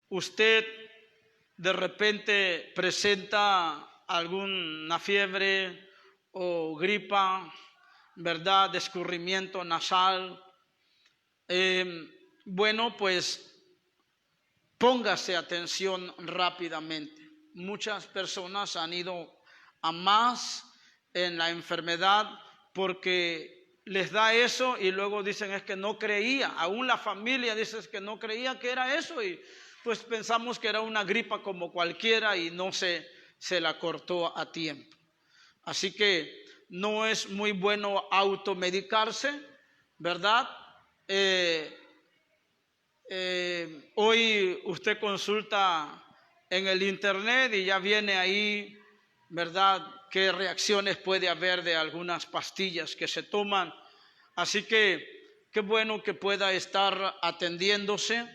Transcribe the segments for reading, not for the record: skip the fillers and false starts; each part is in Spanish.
usted de repente presenta alguna fiebre o gripa, ¿verdad? De escurrimiento nasal. Bueno, pues póngase atención rápidamente. Muchas personas han ido a más en la enfermedad porque les da eso y luego dicen es que no creía. Aún la familia dice es que no creía que era eso y pues pensamos que era una gripa como cualquiera y no se la cortó a tiempo. Así que no es muy bueno automedicarse, ¿verdad? Hoy usted consulta en el internet y ya viene ahí, ¿verdad?, qué reacciones puede haber de algunas pastillas que se toman. Así que qué bueno que pueda estar atendiéndose.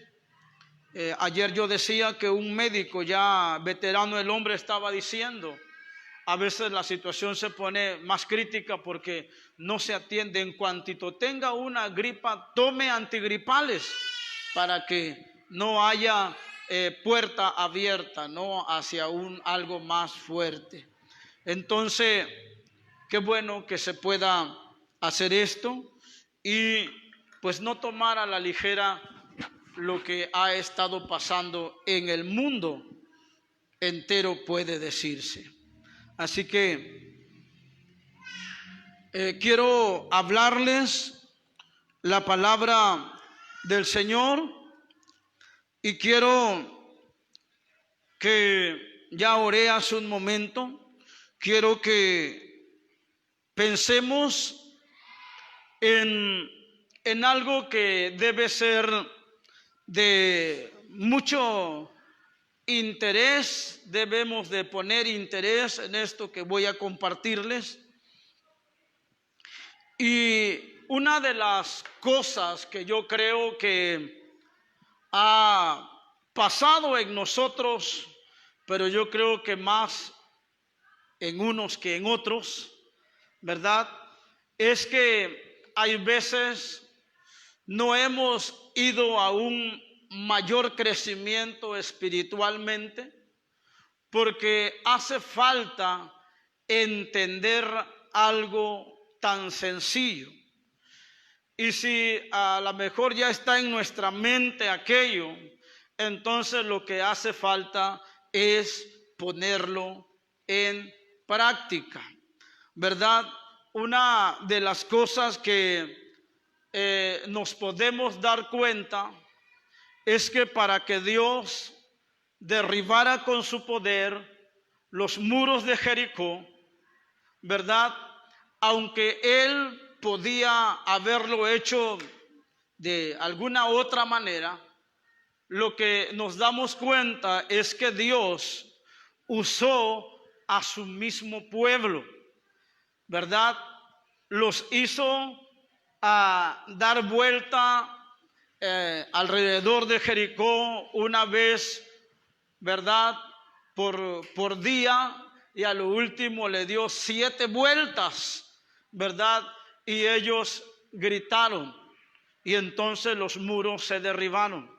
Ayer yo decía que un médico ya veterano, el hombre, estaba diciendo, a veces la situación se pone más crítica porque no se atiende. En cuantito tenga una gripa, tome antigripales para que no haya puerta abierta, ¿no?, hacia algo más fuerte. Entonces, qué bueno que se pueda hacer esto y pues no tomar a la ligera lo que ha estado pasando en el mundo entero, puede decirse. Así que quiero hablarles la palabra del Señor y quiero que, ya oré hace un momento, quiero que pensemos en algo que debe ser de mucho interés. Debemos de poner interés en esto que voy a compartirles. Y una de las cosas que yo creo que ha pasado en nosotros, pero yo creo que más en unos que en otros, ¿verdad?, es que hay veces no hemos ido a un mayor crecimiento espiritualmente porque hace falta entender algo tan sencillo. Y si a lo mejor ya está en nuestra mente aquello, entonces lo que hace falta es ponerlo en práctica, ¿verdad? Una de las cosas que nos podemos dar cuenta es que para que Dios derribara con su poder los muros de Jericó, ¿verdad?, aunque Él podía haberlo hecho de alguna otra manera, lo que nos damos cuenta es que Dios usó a su mismo pueblo, ¿verdad? Los hizo a dar vuelta alrededor de Jericó una vez, ¿verdad?, por día, y a lo último le dio 7 vueltas, ¿verdad? Y ellos gritaron y entonces los muros se derribaron.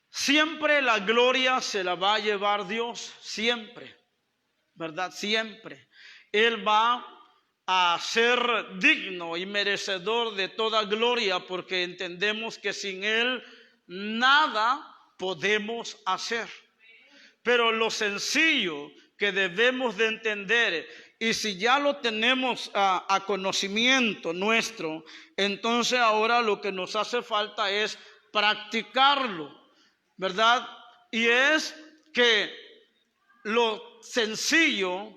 Siempre la gloria se la va a llevar Dios, siempre, ¿verdad? Siempre. Él va a ser digno y merecedor de toda gloria porque entendemos que sin Él nada podemos hacer. Pero lo sencillo que debemos de entender, y si ya lo tenemos a conocimiento nuestro, entonces ahora lo que nos hace falta es practicarlo, ¿verdad? Y es que lo sencillo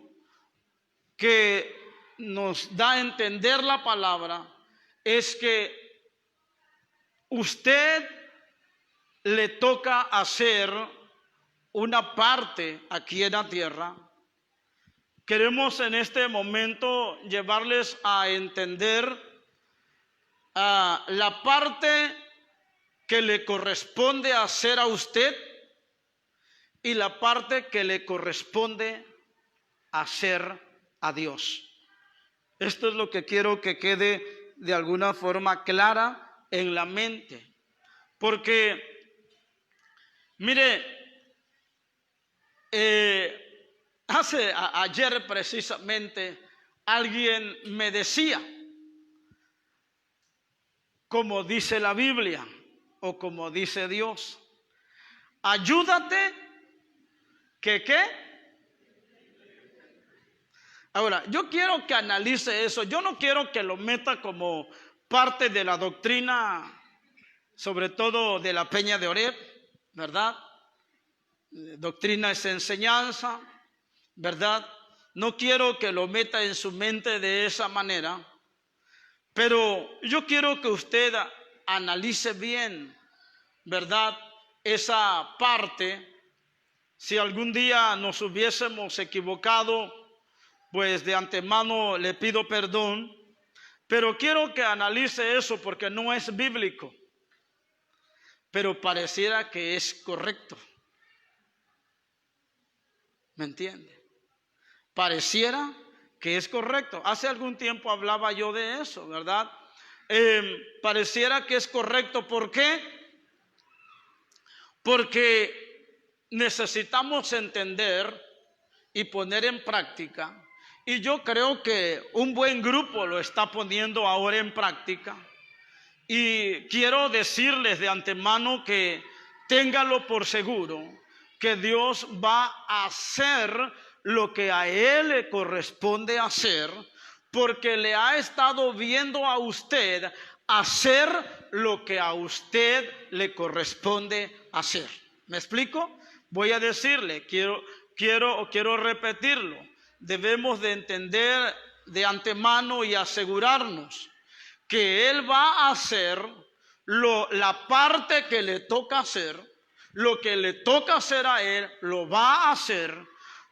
que nos da a entender la palabra es que usted le toca hacer una parte aquí en la tierra. Queremos en este momento llevarles a entender la parte que le corresponde hacer a usted y la parte que le corresponde hacer a Dios. Esto es lo que quiero que quede de alguna forma clara en la mente, porque Mire, ayer precisamente alguien me decía, como dice la Biblia o como dice Dios, ayúdate, ¿que qué? Ahora, yo quiero que analice eso. Yo no quiero que lo meta como parte de la doctrina, sobre todo de la Peña de Oreb, ¿verdad? Doctrina es enseñanza, ¿verdad? No quiero que lo meta en su mente de esa manera, pero yo quiero que usted analice bien, ¿verdad? Esa parte. Si algún día nos hubiésemos equivocado, pues de antemano le pido perdón, pero quiero que analice eso porque no es bíblico, pero pareciera que es correcto. ¿Me entiende? Pareciera que es correcto. Hace algún tiempo hablaba yo de eso, ¿verdad? Pareciera que es correcto. ¿Por qué? Porque necesitamos entender y poner en práctica, y yo creo que un buen grupo lo está poniendo ahora en práctica, y quiero decirles de antemano que téngalo por seguro que Dios va a hacer lo que a Él le corresponde hacer, porque le ha estado viendo a usted hacer lo que a usted le corresponde hacer. ¿Me explico? Voy a decirle, quiero repetirlo. Debemos de entender de antemano y asegurarnos que Él va a hacer la parte que le toca hacer, lo que le toca hacer a Él, lo va a hacer,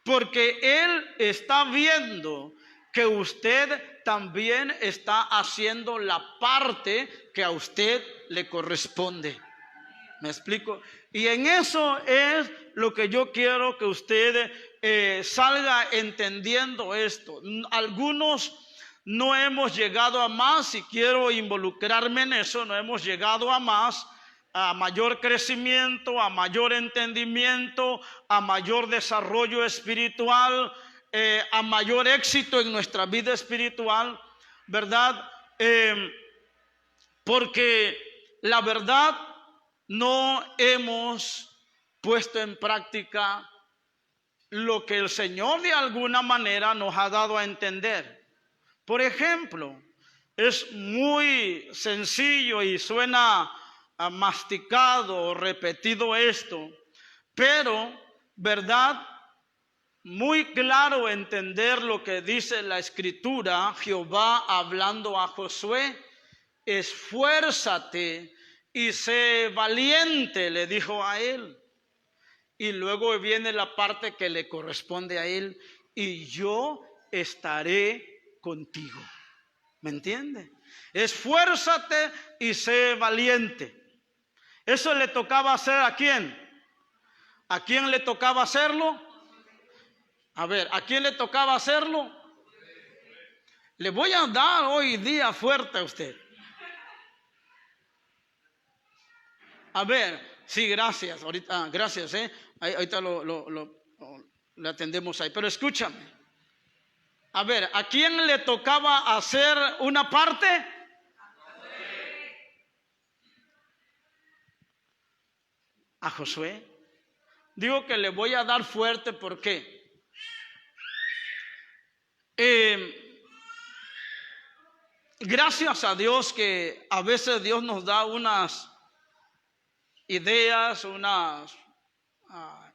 porque Él está viendo que usted también está haciendo la parte que a usted le corresponde. ¿Me explico? Y en eso es lo que yo quiero que usted salga entendiendo esto. Algunos no hemos llegado a más, y quiero involucrarme en eso, no hemos llegado a más, a mayor crecimiento, a mayor entendimiento, a mayor desarrollo espiritual, a mayor éxito en nuestra vida espiritual, ¿verdad? Porque la verdad no hemos puesto en práctica lo que el Señor de alguna manera nos ha dado a entender. Por ejemplo, es muy sencillo y suena masticado o repetido esto, pero, ¿verdad? Muy claro entender lo que dice la Escritura. Jehová hablando a Josué, esfuérzate y sé valiente, le dijo a él. Y luego viene la parte que le corresponde a él: y yo estaré contigo. ¿Me entiende? Esfuérzate y sé valiente. Eso le tocaba hacer ¿a quién? ¿A quién le tocaba hacerlo? A ver, ¿a quién le tocaba hacerlo? Le voy a dar hoy día fuerte a usted. A ver, sí, gracias. Ahorita, gracias, ahorita le atendemos ahí. Pero escúchame. A ver, ¿a quién le tocaba hacer una parte? A Josué. Digo que le voy a dar fuerte, ¿por qué? Gracias a Dios que a veces Dios nos da unas ideas, unas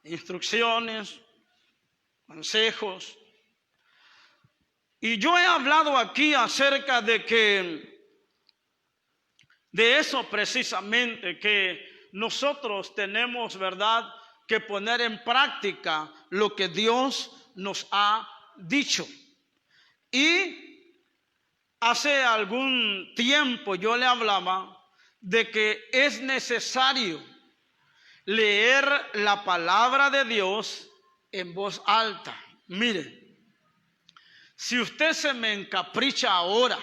instrucciones, consejos. Y yo he hablado aquí acerca de eso precisamente, que nosotros tenemos, ¿verdad?, que poner en práctica lo que Dios nos ha dicho. Y hace algún tiempo yo le hablaba de que es necesario leer la palabra de Dios en voz alta. Mire, si usted se me encapricha ahora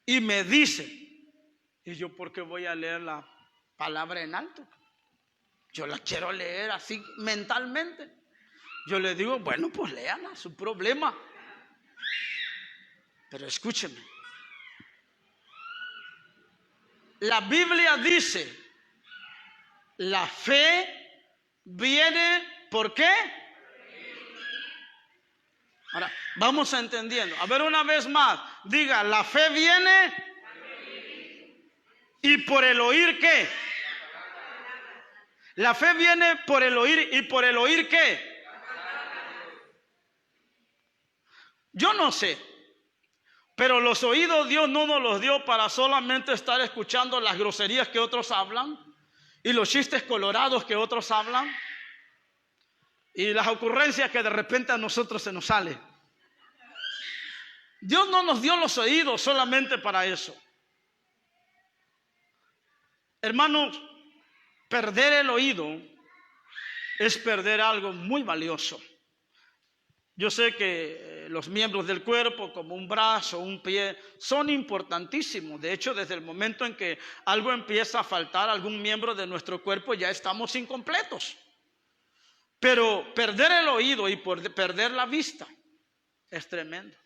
y me dice: ¿y yo por qué voy a leer la palabra en alto? yo la quiero leer así mentalmente. Yo le digo, bueno, pues léala, su problema. Pero escúcheme. La Biblia dice, la fe viene, ¿por qué? Ahora, vamos entendiendo. A ver una vez más, diga, la fe viene y por el oír, ¿qué? La fe viene por el oír y por el oír, ¿qué? Yo no sé, pero los oídos Dios no nos los dio para solamente estar escuchando las groserías que otros hablan y los chistes colorados que otros hablan y las ocurrencias que de repente a nosotros se nos sale. Dios no nos dio los oídos solamente para eso. Hermanos, perder el oído es perder algo muy valioso. Yo sé que los miembros del cuerpo, como un brazo, un pie, son importantísimos. De hecho, desde el momento en que algo empieza a faltar, algún miembro de nuestro cuerpo, ya estamos incompletos. Pero perder el oído y perder la vista es tremendo.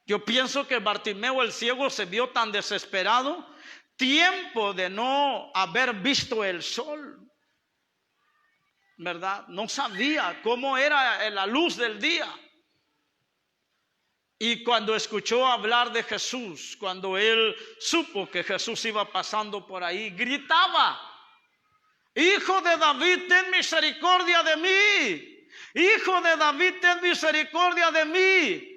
Yo pienso que Bartimeo el ciego se vio tan desesperado, tiempo de no haber visto el sol, ¿verdad? No sabía cómo era la luz del día. Y cuando escuchó hablar de Jesús, cuando él supo que Jesús iba pasando por ahí, gritaba: Hijo de David, ten misericordia de mí. Hijo de David, ten misericordia de mí.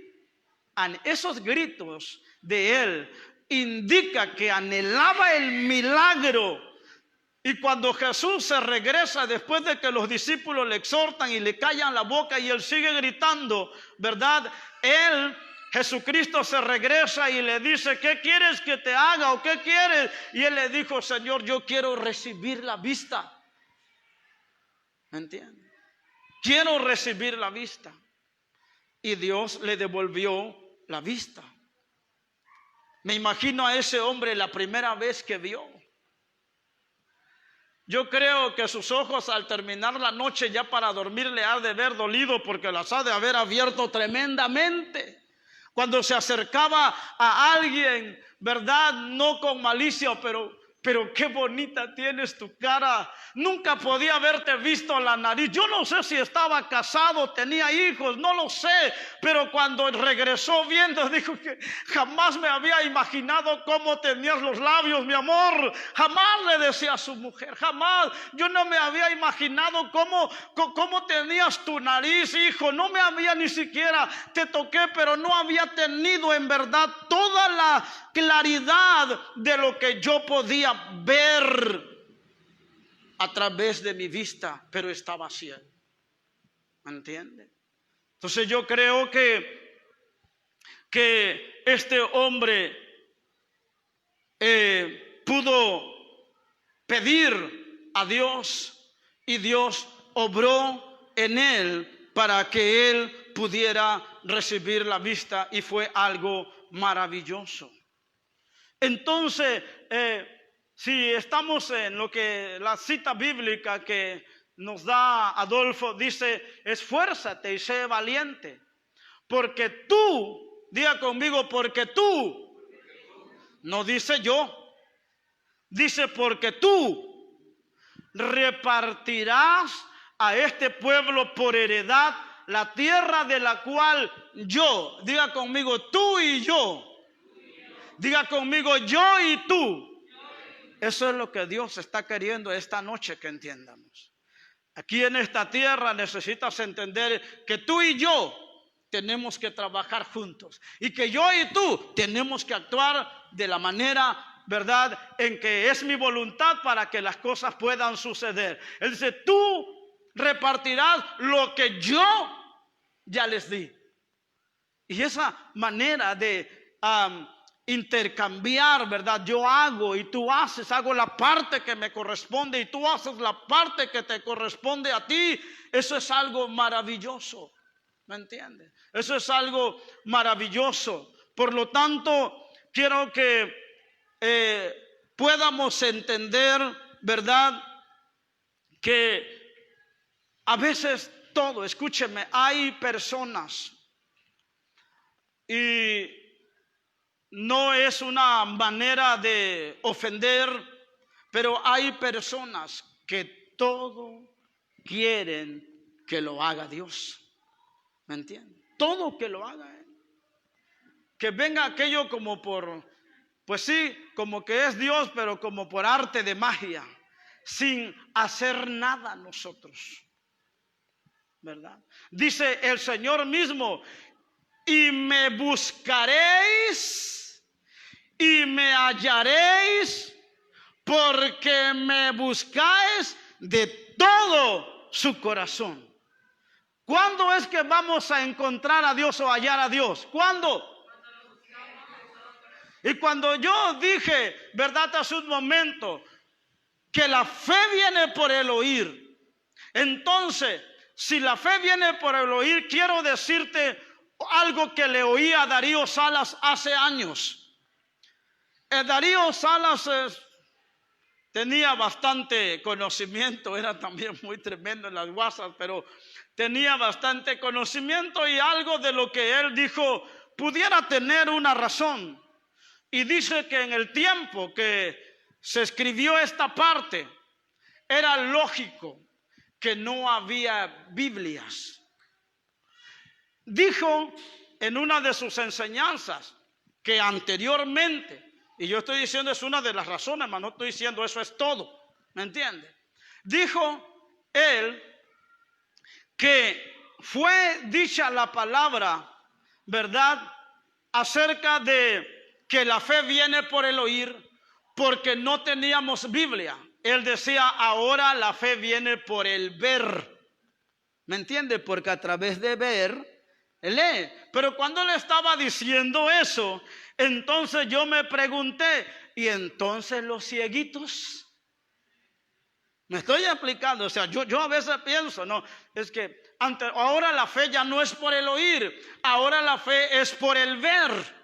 Esos gritos de él indica que anhelaba el milagro. Y cuando Jesús se regresa después de que los discípulos le exhortan y le callan la boca y él sigue gritando, ¿verdad? Jesucristo se regresa y le dice: ¿qué quieres que te haga o qué quieres? Y él le dijo: Señor, yo quiero recibir la vista. ¿Me entiende? Quiero recibir la vista. Y Dios le devolvió la vista. Me imagino a ese hombre la primera vez que vio. Yo creo que sus ojos al terminar la noche ya para dormir le ha de haber dolido, porque las ha de haber abierto tremendamente. Cuando se acercaba a alguien, ¿verdad? No con malicia, pero qué bonita tienes tu cara. Nunca podía haberte visto la nariz. Yo no sé si estaba casado, tenía hijos, no lo sé. Pero cuando regresó viendo, dijo que jamás me había imaginado cómo tenías los labios, mi amor. Jamás le decía a su mujer, jamás. Yo no me había imaginado cómo tenías tu nariz, hijo. No me había ni siquiera, te toqué, pero no había tenido en verdad toda la claridad de lo que yo podía ver a través de mi vista, pero estaba ciego. ¿Me entiende? Entonces yo creo que este hombre pudo pedir a Dios y Dios obró en él para que él pudiera recibir la vista, y fue algo maravilloso. Entonces, si estamos en lo que la cita bíblica que nos da Adolfo, dice: esfuérzate y sé valiente, porque tú, diga conmigo, porque tú, no dice yo, dice porque tú repartirás a este pueblo por heredad la tierra de la cual yo, diga conmigo, tú y yo, diga conmigo, yo y tú. Eso es lo que Dios está queriendo esta noche que entiendamos. Aquí en esta tierra necesitas entender que tú y yo tenemos que trabajar juntos, y que yo y tú tenemos que actuar de la manera, ¿verdad?, en que es mi voluntad para que las cosas puedan suceder. Él dice: tú repartirás lo que yo ya les di. Y esa manera de intercambiar, ¿verdad? Yo hago y tú haces, hago la parte que me corresponde y tú haces la parte que te corresponde a ti. Eso es algo maravilloso, ¿me entiendes? Eso es algo maravilloso. Por lo tanto, quiero que podamos entender, ¿verdad?, que a veces todo, escúcheme, hay personas y no es una manera de ofender, pero hay personas que todo quieren que lo haga Dios. ¿Me entienden? Todo que lo haga Él. Que venga aquello como por, pues sí, como que es Dios, pero como por arte de magia, sin hacer nada nosotros. ¿Verdad? Dice el Señor mismo: y me buscaréis y me hallaréis, porque me buscáis de todo su corazón. ¿Cuándo es que vamos a encontrar a Dios o hallar a Dios? ¿Cuándo? Y cuando yo dije, verdad, hace un momento, que la fe viene por el oír, entonces, si la fe viene por el oír, quiero decirte algo que le oí a Darío Salas hace años. Darío Salas tenía bastante conocimiento, era también muy tremendo en las WhatsApp, pero tenía bastante conocimiento, y algo de lo que él dijo pudiera tener una razón. Y dice que en el tiempo que se escribió esta parte, era lógico que no había Biblias. Dijo en una de sus enseñanzas que anteriormente, y yo estoy diciendo es una de las razones, mas no estoy diciendo eso es todo, ¿me entiende? Dijo él que fue dicha la palabra, ¿verdad?, acerca de que la fe viene por el oír, porque no teníamos Biblia. Él decía, ahora la fe viene por el ver. ¿Me entiende? Porque a través de ver, lee. Pero cuando le estaba diciendo eso, entonces yo me pregunté, ¿y entonces los cieguitos? Me estoy explicando, o sea, yo a veces pienso, no, es que ahora la fe ya no es por el oír, ahora la fe es por el ver.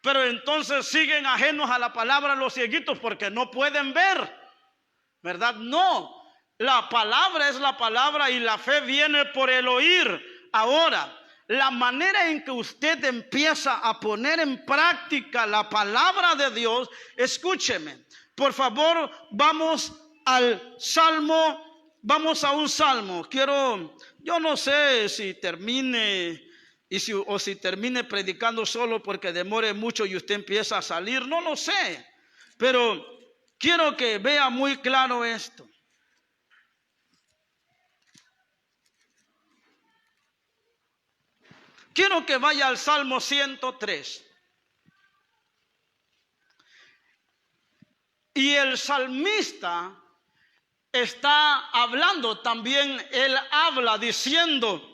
Pero entonces siguen ajenos a la palabra los cieguitos porque no pueden ver, ¿verdad? No, la palabra es la palabra y la fe viene por el oír. Ahora, la manera en que usted empieza a poner en práctica la palabra de Dios, escúcheme, por favor, vamos al Salmo, vamos a un Salmo. Yo no sé si termine o si termine predicando solo porque demore mucho y usted empieza a salir, no lo sé, pero quiero que vea muy claro esto. Quiero que vaya al Salmo 103. Y el salmista está hablando también, él habla diciendo: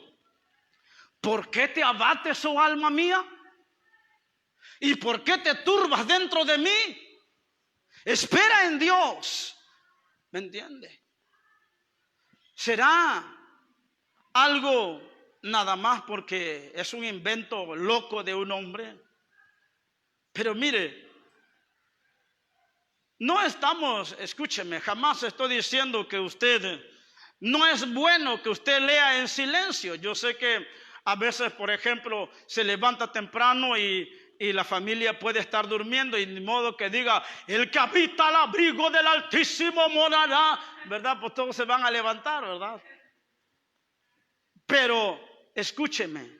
¿por qué te abates, oh alma mía? ¿Y por qué te turbas dentro de mí? Espera en Dios. ¿Me entiende? ¿Será algo nada más porque es un invento loco de un hombre? Pero mire, no estamos, escúcheme, jamás estoy diciendo que usted, no es bueno que usted lea en silencio. Yo sé que a veces, por ejemplo, se levanta temprano y la familia puede estar durmiendo, y ni modo que diga, el que habita al abrigo del Altísimo morará, ¿verdad? Pues todos se van a levantar, ¿verdad? Pero escúcheme,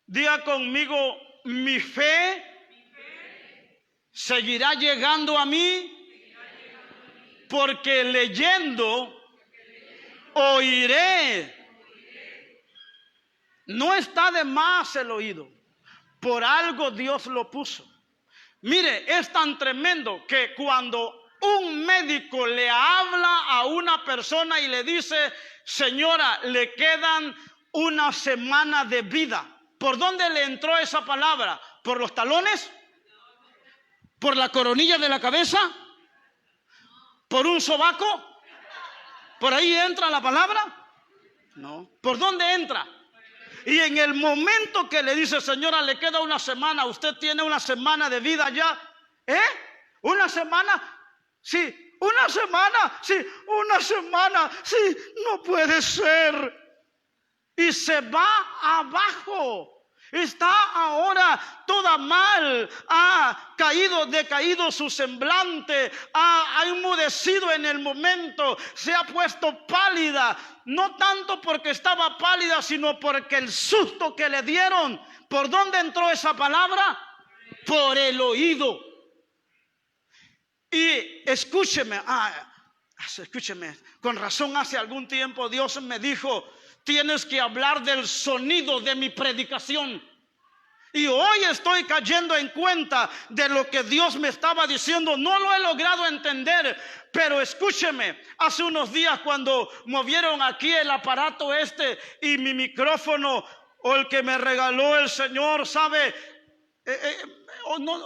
diga conmigo, mi fe seguirá llegando a mí, porque leyendo oiré. No está de más el oído, por algo Dios lo puso. Mire, es tan tremendo que cuando un médico le habla a una persona y le dice, señora, le quedan una semana de vida, ¿por dónde le entró esa palabra? ¿Por los talones? ¿Por la coronilla de la cabeza? ¿Por un sobaco? ¿Por ahí entra la palabra? No. ¿Por dónde entra? Y en el momento que le dice, señora, le queda una semana, usted tiene una semana de vida ya. ¿Una semana? Sí, una semana, sí, una semana, sí, no puede ser. Y se va abajo. Está ahora toda mal, ha decaído su semblante, ha enmudecido en el momento, se ha puesto pálida, no tanto porque estaba pálida, sino porque el susto que le dieron. ¿Por dónde entró esa palabra? Por el oído. Y escúcheme, con razón hace algún tiempo Dios me dijo: tienes que hablar del sonido de mi predicación. Y hoy estoy cayendo en cuenta de lo que Dios me estaba diciendo. No lo he logrado entender, pero escúcheme. Hace unos días, cuando movieron aquí el aparato y mi micrófono, o el que me regaló el Señor, ¿sabe?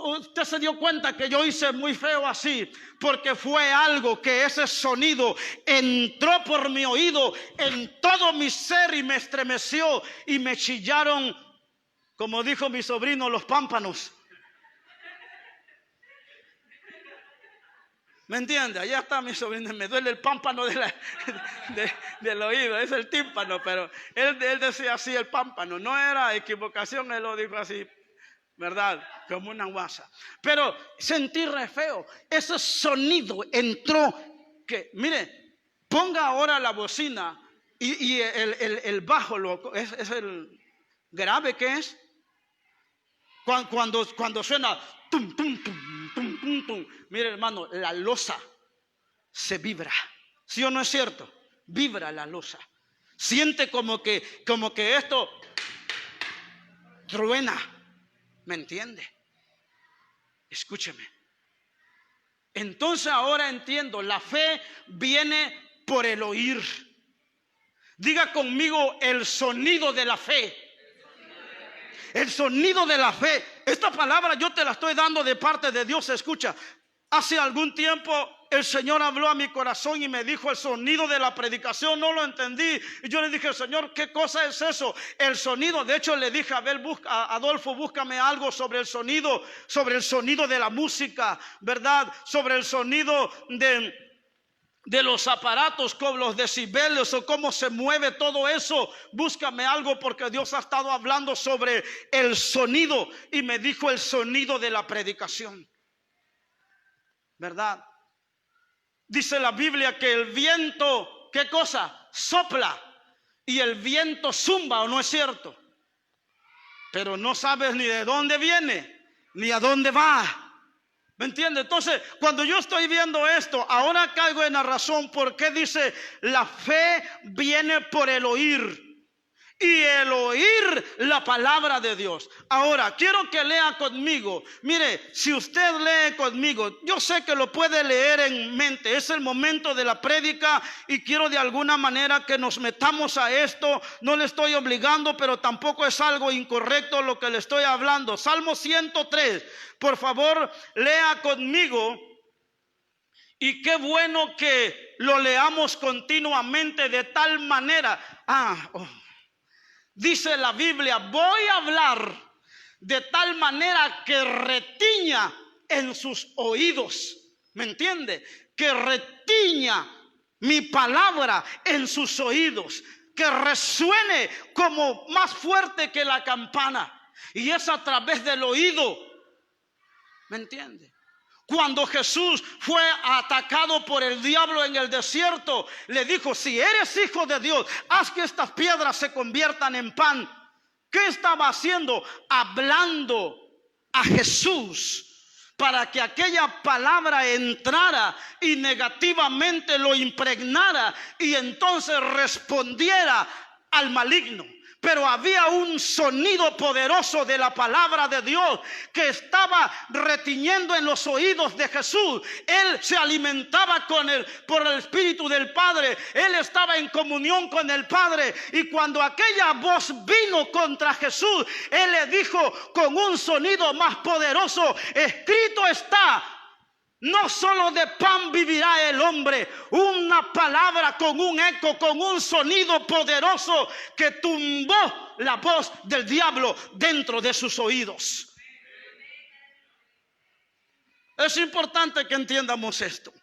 Usted se dio cuenta que yo hice muy feo así, porque fue algo que ese sonido entró por mi oído en todo mi ser y me estremeció y me chillaron, como dijo mi sobrino, los pámpanos. ¿Me entiende? Allá está mi sobrino, me duele el pámpano del oído, es el tímpano, pero él decía así, el pámpano, no era equivocación, él lo dijo así, ¿verdad? Como una guasa. Pero sentí re feo. Ese sonido entró que, mire, ponga ahora la bocina y el bajo, es el grave que es. Cuando suena tum, tum, tum, tum, tum, tum. Mire, hermano, la losa se vibra. ¿Sí o no es cierto? Vibra la losa. Siente como que esto truena. ¿Me entiende? Escúcheme. Entonces ahora entiendo, la fe viene por el oír. Diga conmigo: el sonido de la fe. El sonido de la fe. Esta palabra yo te la estoy dando de parte de Dios. Escucha, hace algún tiempo el Señor habló a mi corazón y me dijo: el sonido de la predicación. No lo entendí. Y yo le dije: Señor, ¿qué cosa es eso? El sonido. De hecho, le dije a Adolfo: búscame algo sobre el sonido de la música, ¿verdad? Sobre el sonido de los aparatos, con los decibelios, o cómo se mueve todo eso. Búscame algo, porque Dios ha estado hablando sobre el sonido. Y me dijo: el sonido de la predicación, ¿verdad? Dice la Biblia que el viento, ¿qué cosa? Sopla, y el viento zumba, ¿o no es cierto? Pero no sabes ni de dónde viene, ni a dónde va. ¿Me entiende? Entonces, cuando yo estoy viendo esto, ahora caigo en la razón por qué dice: la fe viene por el oír, y el oír la palabra de Dios. Ahora, quiero que lea conmigo. Mire, si usted lee conmigo, yo sé que lo puede leer en mente. Es el momento de la prédica y quiero de alguna manera que nos metamos a esto. No le estoy obligando, pero tampoco es algo incorrecto lo que le estoy hablando. Salmo 103. Por favor, lea conmigo. Y qué bueno que lo leamos continuamente, de tal manera. Dice la Biblia: voy a hablar de tal manera que retiña en sus oídos. ¿Me entiende? Que retiña mi palabra en sus oídos, que resuene como más fuerte que la campana. Y es a través del oído. ¿Me entiende? Cuando Jesús fue atacado por el diablo en el desierto, le dijo: si eres hijo de Dios, haz que estas piedras se conviertan en pan. ¿Qué estaba haciendo? Hablando a Jesús, para que aquella palabra entrara y negativamente lo impregnara, y entonces respondiera al maligno. Pero había un sonido poderoso de la palabra de Dios que estaba retiñendo en los oídos de Jesús. Él se alimentaba por el Espíritu del Padre. Él estaba en comunión con el Padre. Y cuando aquella voz vino contra Jesús, Él le dijo con un sonido más poderoso: escrito está, no solo de pan vivirá el hombre. Una palabra con un eco, con un sonido poderoso que tumbó la voz del diablo dentro de sus oídos. Es importante que entiendamos esto.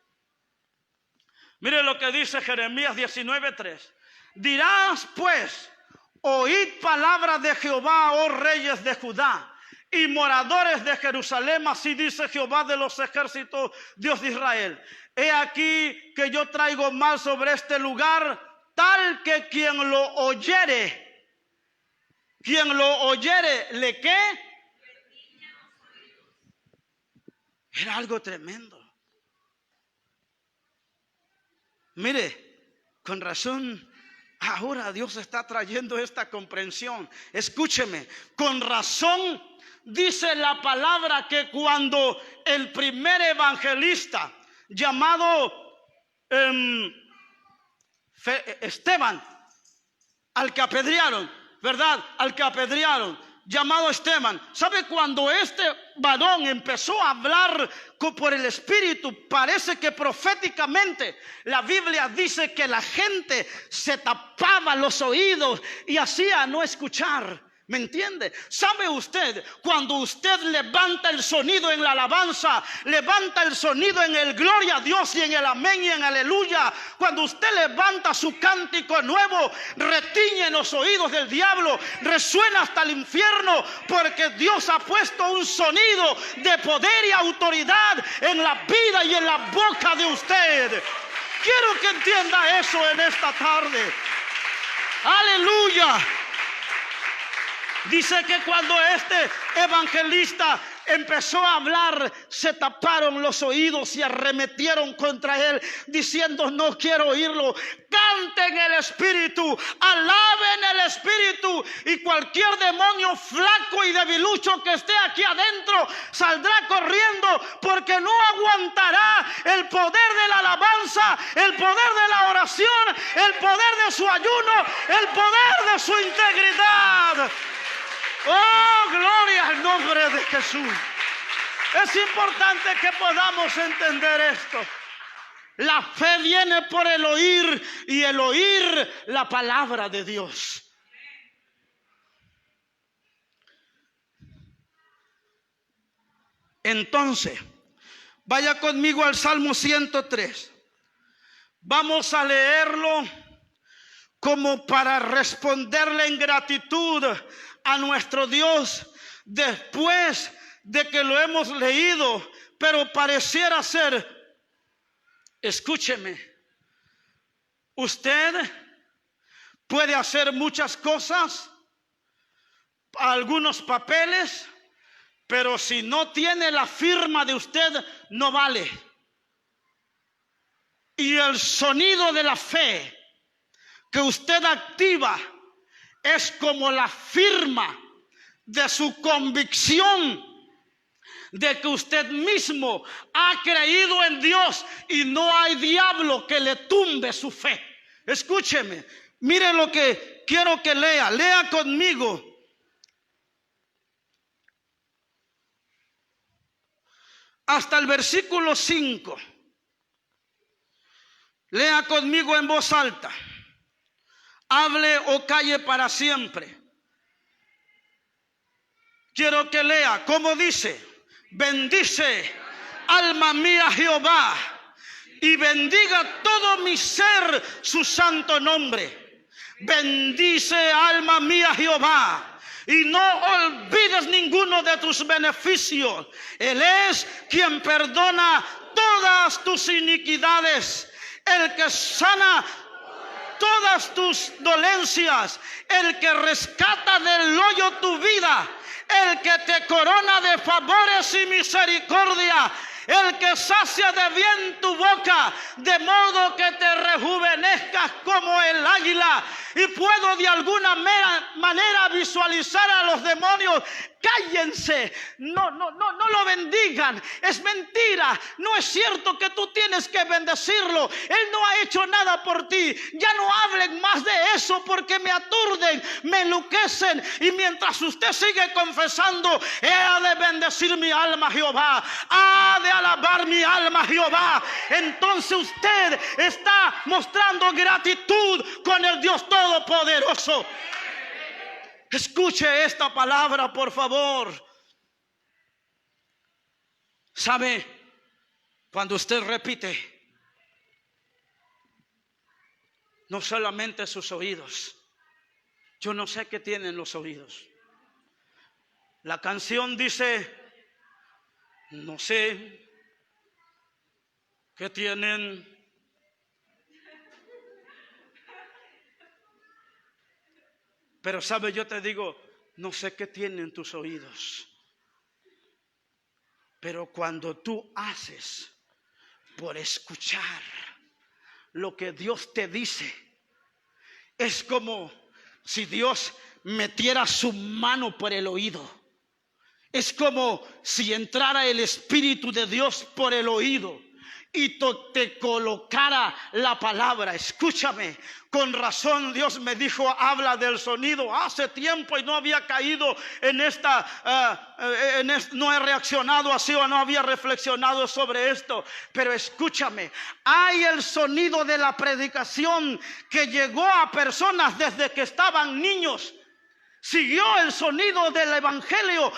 Mire lo que dice Jeremías 19:3. Dirás pues, oíd palabra de Jehová, oh reyes de Judá y moradores de Jerusalén, así dice Jehová de los ejércitos, Dios de Israel. He aquí que yo traigo mal sobre este lugar, tal que quien lo oyere, ¿le qué? Era algo tremendo. Mire, con razón, ahora Dios está trayendo esta comprensión. Escúcheme, con razón dice la palabra que cuando el primer evangelista llamado Esteban, al que apedrearon, ¿verdad? Al que apedrearon, llamado Esteban. ¿Sabe? Cuando este varón empezó a hablar por el Espíritu, parece que proféticamente la Biblia dice que la gente se tapaba los oídos y hacía no escuchar. ¿Me entiende? ¿Sabe usted? Cuando usted levanta el sonido en la alabanza, levanta el sonido en el gloria a Dios y en el amén y en aleluya, cuando usted levanta su cántico nuevo, retiñe en los oídos del diablo, resuena hasta el infierno, porque Dios ha puesto un sonido de poder y autoridad en la vida y en la boca de usted. Quiero que entienda eso en esta tarde. Aleluya. Dice que cuando este evangelista empezó a hablar, se taparon los oídos y arremetieron contra él, diciendo: no quiero oírlo. Canten el Espíritu, alaben el Espíritu, y cualquier demonio flaco y debilucho que esté aquí adentro saldrá corriendo, porque no aguantará el poder de la alabanza, el poder de la oración, el poder de su ayuno, el poder de su integridad. Oh, gloria al nombre de Jesús. Es importante que podamos entender esto. La fe viene por el oír, y el oír la palabra de Dios. Entonces, vaya conmigo al Salmo 103. Vamos a leerlo como para responderle en gratitud a nuestro Dios después de que lo hemos leído, pero pareciera ser, escúcheme, usted puede hacer muchas cosas, algunos papeles, pero si no tiene la firma de usted, no vale. Y el sonido de la fe que usted activa es como la firma de su convicción de que usted mismo ha creído en Dios y no hay diablo que le tumbe su fe. Escúcheme, mire lo que quiero que lea. Lea conmigo hasta el versículo 5. Lea conmigo en voz alta. Hable o calle para siempre. Quiero que lea como dice: bendice alma mía Jehová, y bendiga todo mi ser su santo nombre. Bendice alma mía Jehová, y no olvides ninguno de tus beneficios. Él es quien perdona todas tus iniquidades, el que sana todas tus dolencias, el que rescata del hoyo tu vida, el que te corona de favores y misericordia, el que sacia de bien tu boca, de modo que te rejuvenezcas como el águila. Y puedo de alguna manera visualizar a los demonios. Cállense, no lo bendigan, es mentira, no es cierto que tú tienes que bendecirlo, él no ha hecho nada por ti, ya no hablen más de eso porque me aturden, me enloquecen. Y mientras usted sigue confesando: he de bendecir mi alma Jehová, ha de alabar mi alma Jehová, entonces usted está mostrando gratitud con el Dios Todopoderoso. Escuche esta palabra, por favor. ¿Sabe? Cuando usted repite: no solamente sus oídos. Yo no sé qué tienen los oídos. La canción dice, no sé qué tienen. Pero sabe, yo te digo, no sé qué tienen tus oídos. Pero cuando tú haces por escuchar lo que Dios te dice, es como si Dios metiera su mano por el oído. Es como si entrara el Espíritu de Dios por el oído y te colocara la palabra. Escúchame, con razón Dios me dijo, habla del sonido. Hace tiempo y no había caído en no he reaccionado así o no había reflexionado sobre esto. Pero escúchame, hay el sonido de la predicación que llegó a personas desde que estaban niños. Siguió el sonido del evangelio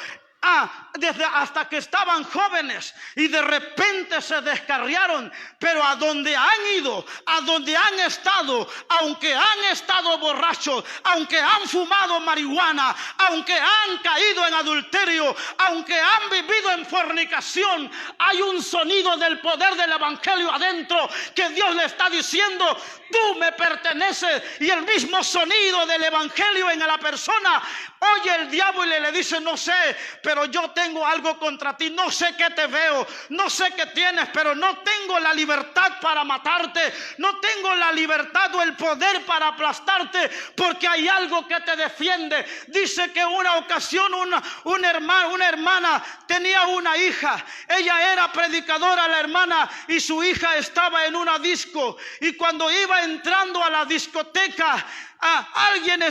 desde hasta que estaban jóvenes y de repente se descarriaron. Pero a donde han ido, a donde han estado, aunque han estado borrachos, aunque han fumado marihuana, aunque han caído en adulterio, aunque han vivido en fornicación, hay un sonido del poder del evangelio adentro que Dios le está diciendo, tú me perteneces. Y el mismo sonido del evangelio en la persona oye el diablo y le dice, no sé, pero yo tengo algo contra ti, no sé qué te veo, no sé qué tienes, pero no tengo la libertad para matarte, no tengo la libertad o el poder para aplastarte, porque hay algo que te defiende. Dice que una ocasión una hermana tenía una hija, ella era predicadora la hermana y su hija estaba en una disco, y cuando iba entrando a la discoteca, alguien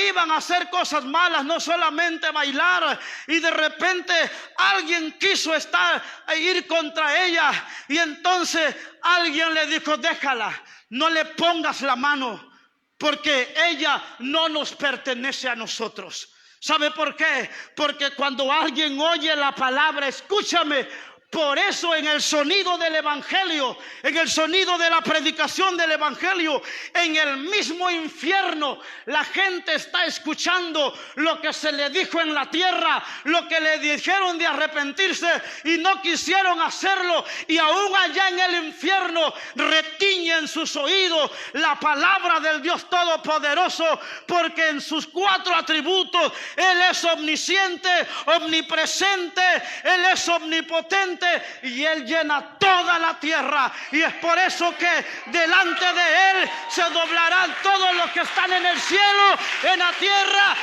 iban a hacer cosas malas, no solamente bailar, y de repente alguien quiso ir contra ella, y entonces alguien le dijo, déjala, no le pongas la mano, porque ella no nos pertenece a nosotros. ¿Sabe por qué? Porque cuando alguien oye la palabra, escúchame, por eso en el sonido del evangelio, en el sonido de la predicación del evangelio, en el mismo infierno, la gente está escuchando lo que se le dijo en la tierra, lo que le dijeron de arrepentirse y no quisieron hacerlo, y aún allá en el infierno retiñe en sus oídos la palabra del Dios Todopoderoso, porque en sus 4 atributos Él es omnisciente, omnipresente, Él es omnipotente, y Él llena toda la tierra. Y es por eso que delante de Él se doblarán todos los que están en el cielo, en la tierra,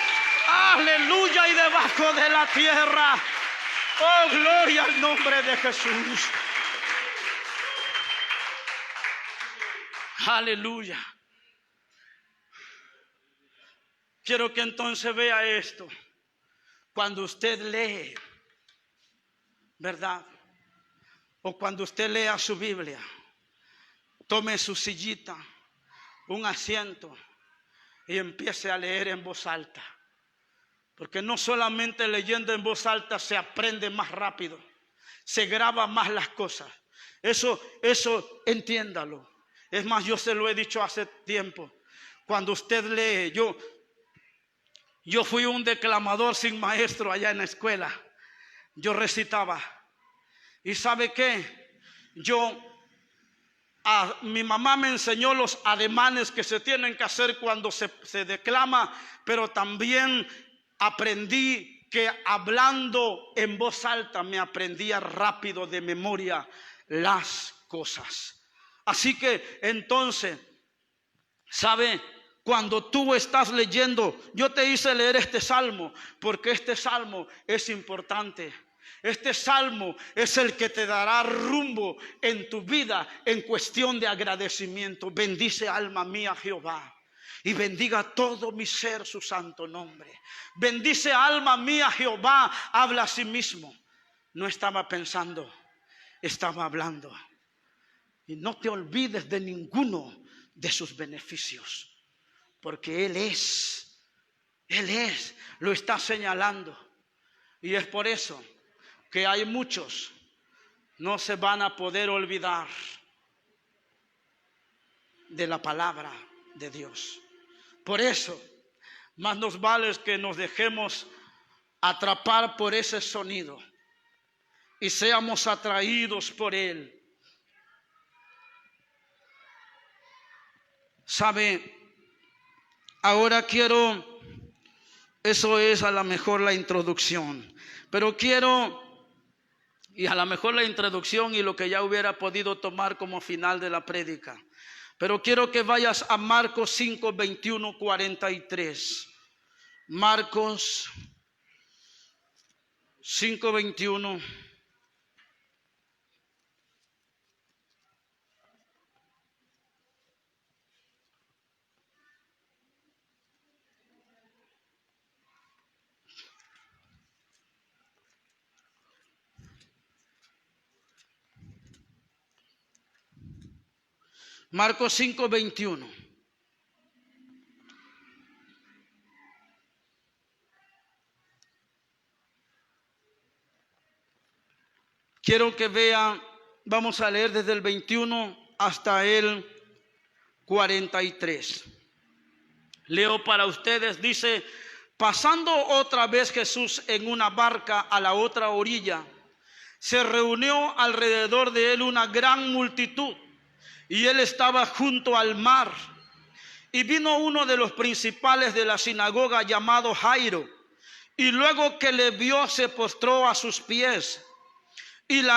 aleluya, y debajo de la tierra. Oh, gloria al nombre de Jesús. Aleluya. Quiero que entonces vea esto. Cuando usted lee, ¿verdad? O cuando usted lea su Biblia, tome su sillita, un asiento, y empiece a leer en voz alta. Porque no solamente leyendo en voz alta se aprende más rápido, se graba más las cosas. Eso entiéndalo. Es más, yo se lo he dicho hace tiempo. Cuando usted lee, yo fui un declamador sin maestro allá en la escuela. Yo recitaba. ¿Y sabe qué? Mi mamá me enseñó los ademanes que se tienen que hacer cuando se declama, pero también aprendí que hablando en voz alta me aprendía rápido de memoria las cosas. Así que entonces, ¿sabe? Cuando tú estás leyendo, yo te hice leer este salmo porque este salmo es importante. Este salmo es el que te dará rumbo en tu vida en cuestión de agradecimiento. Bendice alma mía Jehová y bendiga todo mi ser su santo nombre. Bendice alma mía Jehová, habla a sí mismo. No estaba pensando, estaba hablando. Y no te olvides de ninguno de sus beneficios, porque Él lo está señalando. Y es por eso que hay muchos no se van a poder olvidar de la palabra, de Dios. Por eso, más nos vale que nos dejemos atrapar por ese sonido y seamos atraídos por él. ¿Sabe? Ahora eso es a lo mejor la introducción, pero y a lo mejor la introducción y lo que ya hubiera podido tomar como final de la prédica, pero quiero que vayas a Marcos 5, 21, 43. Marcos 5, 21. Marcos 5, 21. Quiero que vean, vamos a leer desde el 21 hasta el 43. Leo para ustedes, dice: pasando otra vez Jesús en una barca a la otra orilla, se reunió alrededor de él una gran multitud, y él estaba junto al mar. Y vino uno de los principales de la sinagoga llamado Jairo, y luego que le vio se postró a sus pies y le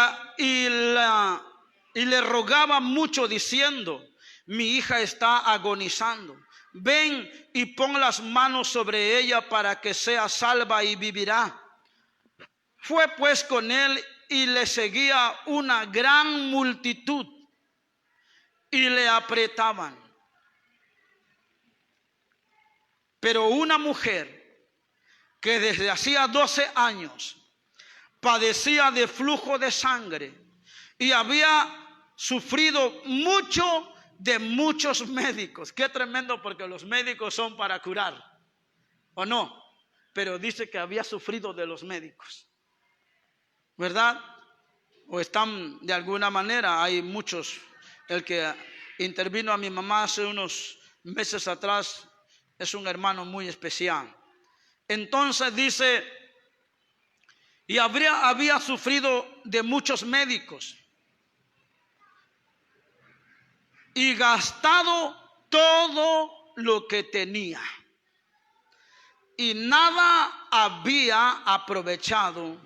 rogaba mucho diciendo: mi hija está agonizando, ven y pon las manos sobre ella para que sea salva y vivirá. Fue pues con él y le seguía una gran multitud y le apretaban. Pero una mujer que desde hacía 12 años padecía de flujo de sangre y había sufrido mucho de muchos médicos. Qué tremendo, porque los médicos son para curar, ¿o no? Pero dice que había sufrido de los médicos, ¿verdad? O están de alguna manera, hay muchos. El que intervino a mi mamá hace unos meses atrás es un hermano muy especial. Entonces dice, y había sufrido de muchos médicos y gastado todo lo que tenía, y nada había aprovechado.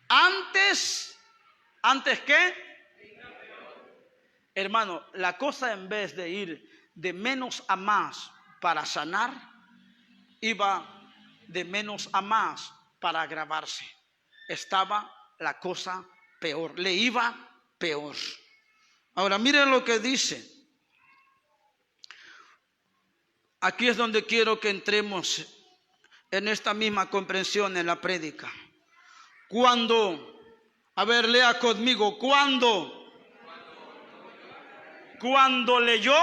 ¿Antes qué? Hermano, la cosa, en vez de ir de menos a más para sanar, iba de menos a más para agravarse. Estaba la cosa peor, le iba peor. Ahora miren lo que dice. Aquí es donde quiero que entremos en esta misma comprensión en la prédica. A ver, lea conmigo, cuando leyó,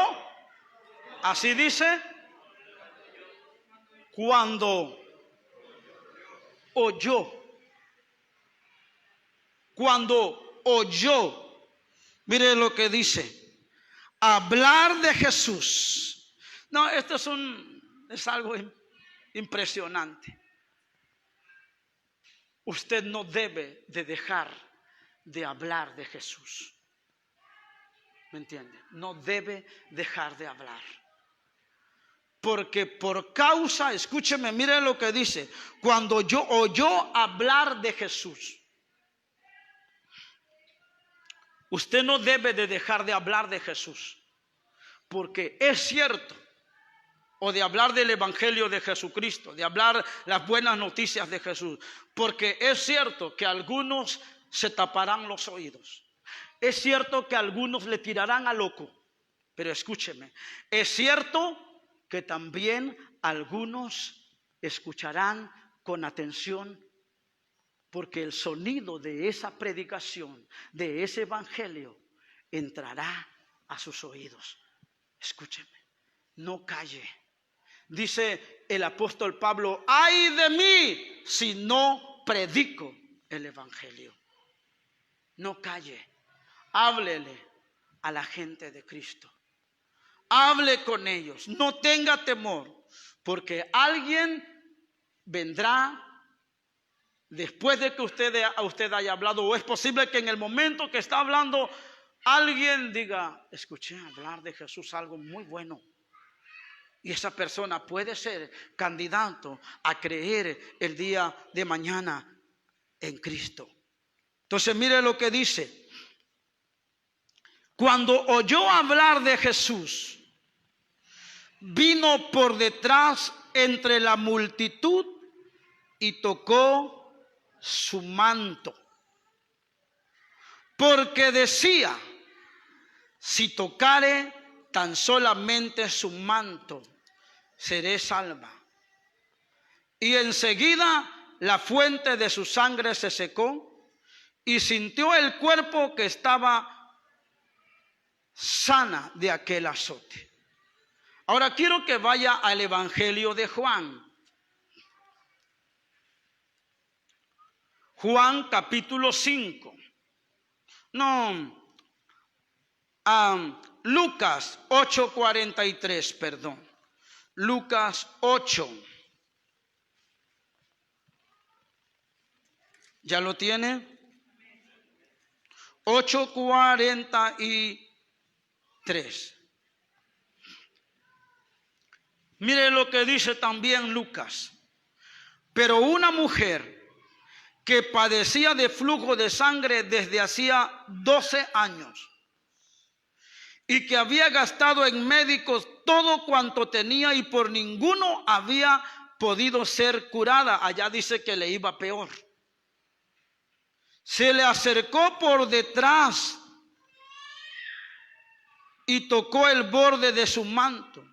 así dice, cuando oyó, mire lo que dice, hablar de Jesús. No, esto es algo impresionante. Usted no debe de dejar de hablar de Jesús. ¿Me entiende? No debe dejar de hablar. Porque por causa, escúcheme, mire lo que dice, cuando oyó hablar de Jesús. Usted no debe de dejar de hablar de Jesús. Porque es cierto, o de hablar del Evangelio de Jesucristo, de hablar las buenas noticias de Jesús. Porque es cierto que algunos se taparán los oídos. Es cierto que algunos le tirarán a loco. Pero escúcheme, es cierto que también algunos escucharán con atención, porque el sonido de esa predicación, de ese evangelio, entrará a sus oídos. Escúcheme, no calle. Dice el apóstol Pablo: ay de mí si no predico el evangelio. No calle, háblele a la gente de Cristo. hable con ellos, no tenga temor, porque alguien vendrá después de que usted haya hablado, o es posible que en el momento que está hablando alguien diga: escuché hablar de Jesús algo muy bueno, y esa persona puede ser candidato a creer el día de mañana en Cristo. Entonces mire lo que dice: cuando oyó hablar de Jesús, vino por detrás entre la multitud y tocó su manto, porque decía: si tocare tan solamente su manto, seré salva. Y enseguida la fuente de su sangre se secó y sintió el cuerpo que estaba sana de aquel azote. Ahora quiero que vaya al Evangelio de Juan. Juan capítulo 5. Lucas 8:43, perdón. Lucas 8. ¿Ya lo tiene? 8:43. Mire lo que dice también Lucas. Pero una mujer que padecía de flujo de sangre desde hacía 12 años y que había gastado en médicos todo cuanto tenía y por ninguno había podido ser curada. Allá dice que le iba peor. Se le acercó por detrás y tocó el borde de su manto,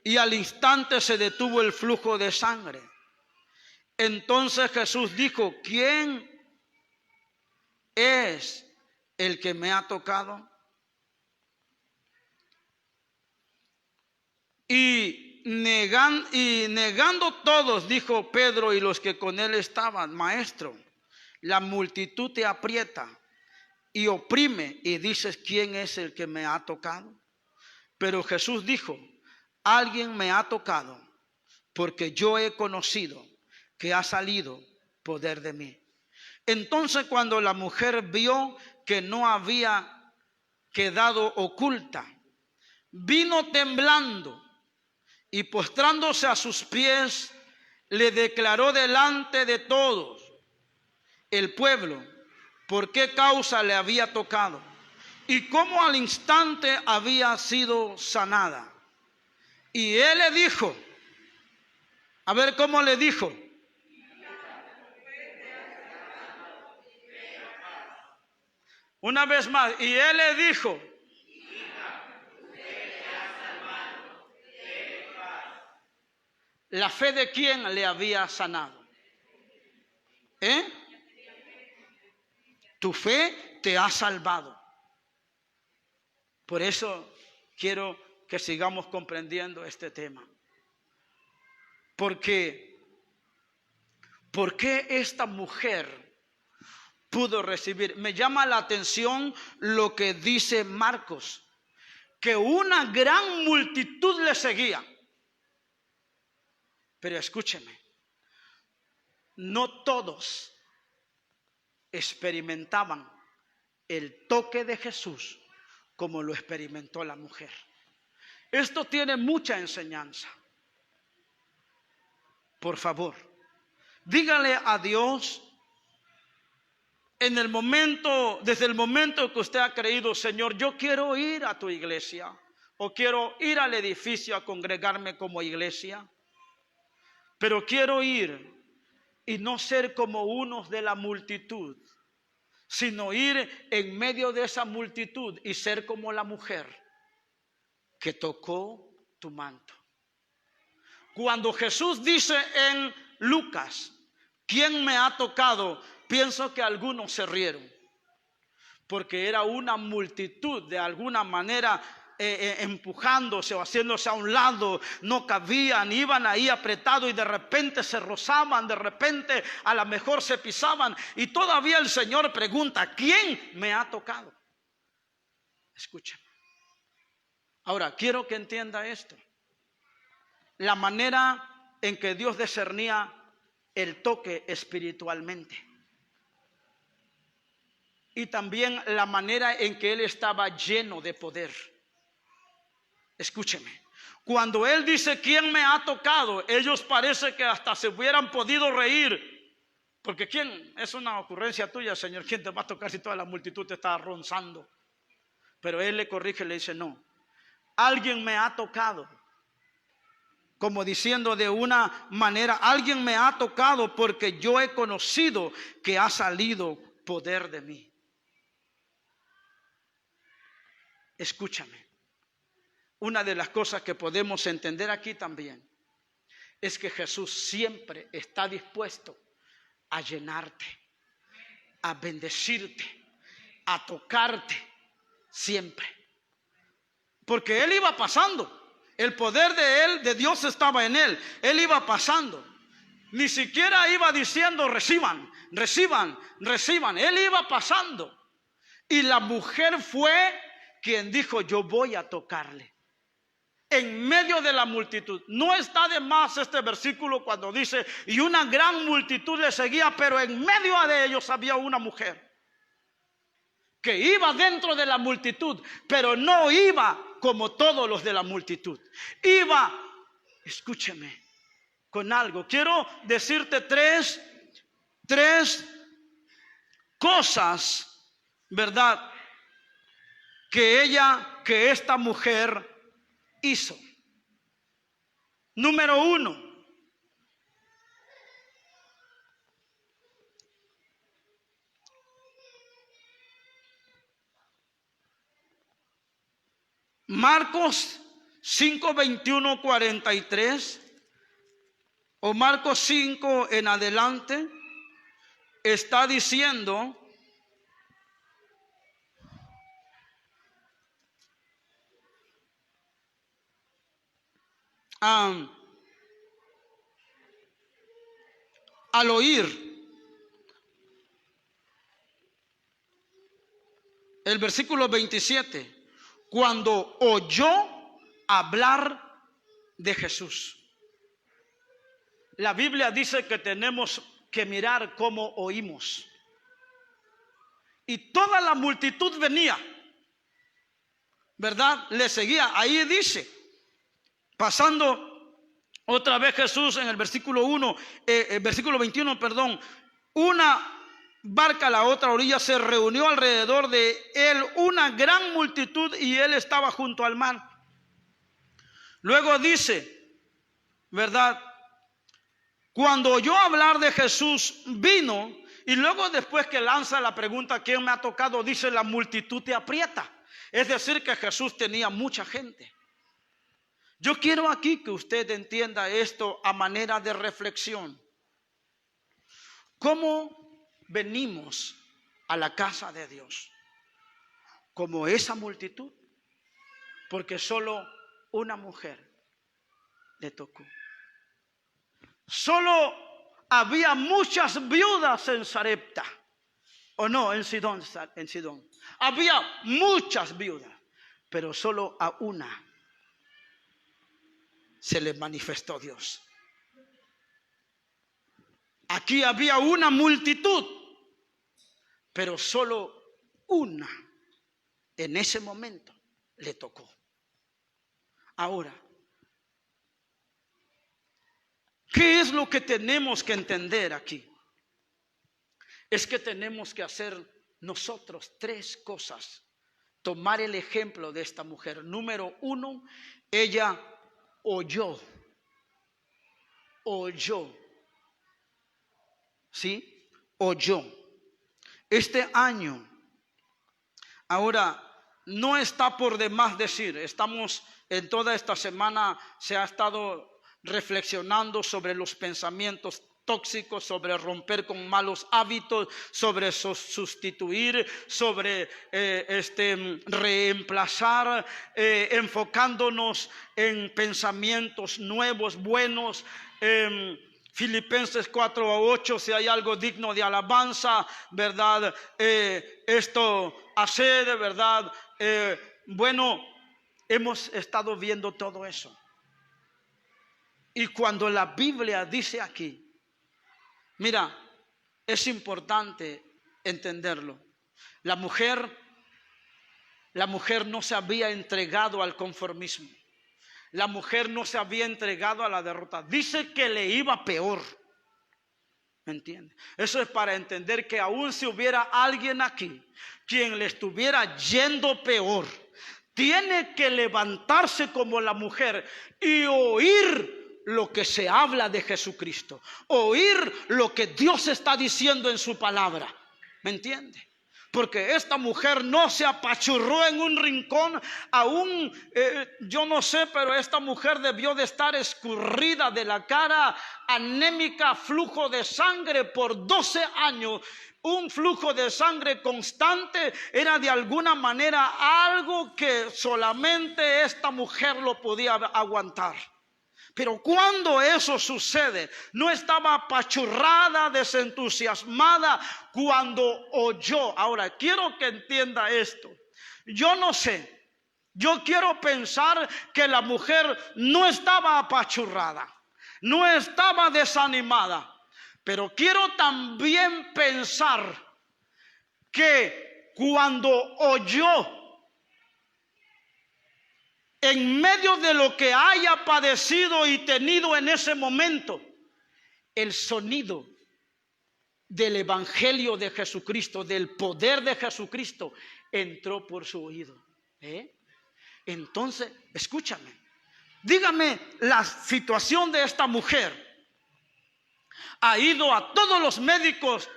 y al instante se detuvo el flujo de sangre. Entonces Jesús dijo: ¿quién es el que me ha tocado? Y negando todos, dijo Pedro y los que con él estaban: Maestro, la multitud te aprieta y oprime y dices: ¿quién es el que me ha tocado? Pero Jesús dijo: alguien me ha tocado, porque yo he conocido que ha salido poder de mí. Entonces, cuando la mujer vio que no había quedado oculta, vino temblando y postrándose a sus pies, le declaró delante de todos el pueblo por qué causa le había tocado y cómo al instante había sido sanada. Y él le dijo, a ver cómo le dijo: una vez más, y él le dijo: ¿la fe de quién le había sanado? Tu fe te ha salvado. Por eso quiero que sigamos comprendiendo este tema. ¿Por qué esta mujer pudo recibir? Me llama la atención lo que dice Marcos, que una gran multitud le seguía. Pero escúcheme, no todos experimentaban el toque de Jesús como lo experimentó la mujer. Esto tiene mucha enseñanza. Por favor, dígale a Dios desde el momento que usted ha creído: Señor, yo quiero ir a tu iglesia, o quiero ir al edificio a congregarme como iglesia, pero quiero ir y no ser como unos de la multitud, sino ir en medio de esa multitud y ser como la mujer que tocó tu manto. Cuando Jesús dice en Lucas: ¿quién me ha tocado?, pienso que algunos se rieron, porque era una multitud de alguna manera empujándose o haciéndose a un lado, no cabían, iban ahí apretados y de repente se rozaban, de repente a lo mejor se pisaban, y todavía el Señor pregunta: ¿quién me ha tocado? Escúchame, Ahora, quiero que entienda esto. La manera en que Dios discernía el toque espiritualmente. Y también la manera en que Él estaba lleno de poder. Escúcheme. Cuando Él dice, ¿quién me ha tocado? Ellos parece que hasta se hubieran podido reír. Porque ¿quién? Es una ocurrencia tuya, Señor. ¿Quién te va a tocar si toda la multitud te está ronzando? Pero Él le corrige y le dice, no. Alguien me ha tocado. Como diciendo de una manera, alguien me ha tocado porque yo he conocido que ha salido poder de mí. Escúchame. Una de las cosas que podemos entender aquí también es que Jesús siempre está dispuesto a llenarte, a bendecirte, a tocarte, siempre. Porque Él iba pasando. El poder de Él, de Dios estaba en Él. Él iba pasando. Ni siquiera iba diciendo reciban, reciban, reciban. Él iba pasando. Y la mujer fue quien dijo, yo voy a tocarle. En medio de la multitud. No está de más este versículo cuando dice, y una gran multitud le seguía, pero en medio de ellos había una mujer que iba dentro de la multitud, pero no iba como todos los de la multitud. Iba, escúcheme, con algo. Quiero decirte tres cosas, ¿verdad? Que esta mujer hizo. Número 1. Marcos 5, 21, 43 o Marcos 5 en adelante está diciendo al oír el versículo 27. Cuando oyó hablar de Jesús. La Biblia dice que tenemos que mirar cómo oímos. Y toda la multitud venía, ¿verdad? Le seguía. Ahí dice, pasando otra vez Jesús en el versículo 21, perdón. Una barca a la otra orilla se reunió alrededor de él una gran multitud y él estaba junto al mar. Luego dice, ¿verdad? Cuando oyó hablar de Jesús, vino y luego después que lanza la pregunta, ¿quién me ha tocado? Dice, la multitud te aprieta. Es decir, que Jesús tenía mucha gente. Yo quiero aquí que usted entienda esto a manera de reflexión. ¿Cómo venimos a la casa de Dios? Como esa multitud, porque solo una mujer le tocó. Solo había muchas viudas en Sarepta, o no, en Sidón. Había muchas viudas, pero solo a una se le manifestó Dios. Aquí había una multitud, pero solo una en ese momento le tocó. Ahora, ¿qué es lo que tenemos que entender aquí? Es que tenemos que hacer nosotros 3 cosas. Tomar el ejemplo de esta mujer. Número 1, ella oyó. ¿Sí? Oyó. Este año, ahora, no está por demás decir, estamos en toda esta semana, se ha estado reflexionando sobre los pensamientos tóxicos, sobre romper con malos hábitos, sobre sustituir, sobre reemplazar, enfocándonos en pensamientos nuevos, buenos. Filipenses 4:8, si hay algo digno de alabanza, ¿verdad? Esto hace de verdad, bueno, hemos estado viendo todo eso. Y cuando la Biblia dice aquí, mira, es importante entenderlo. La mujer no se había entregado al conformismo. La mujer no se había entregado a la derrota. Dice que le iba peor. ¿Me entiende? Eso es para entender que aún si hubiera alguien aquí quien le estuviera yendo peor, tiene que levantarse como la mujer y oír lo que se habla de Jesucristo, oír lo que Dios está diciendo en su palabra. ¿Me entiende? Porque esta mujer no se apachurró en un rincón. Aún yo no sé, pero esta mujer debió de estar escurrida de la cara, anémica, flujo de sangre por 12 años. Un flujo de sangre constante era de alguna manera algo que solamente esta mujer lo podía aguantar. Pero cuando eso sucede, no estaba apachurrada, desentusiasmada cuando oyó. Ahora, quiero que entienda esto. Yo no sé, yo quiero pensar que la mujer no estaba apachurrada, no estaba desanimada. Pero quiero también pensar que cuando oyó, en medio de lo que haya padecido y tenido en ese momento, el sonido del evangelio de Jesucristo, del poder de Jesucristo, entró por su oído. Entonces, escúchame, dígame la situación de esta mujer. Ha ido a todos los médicos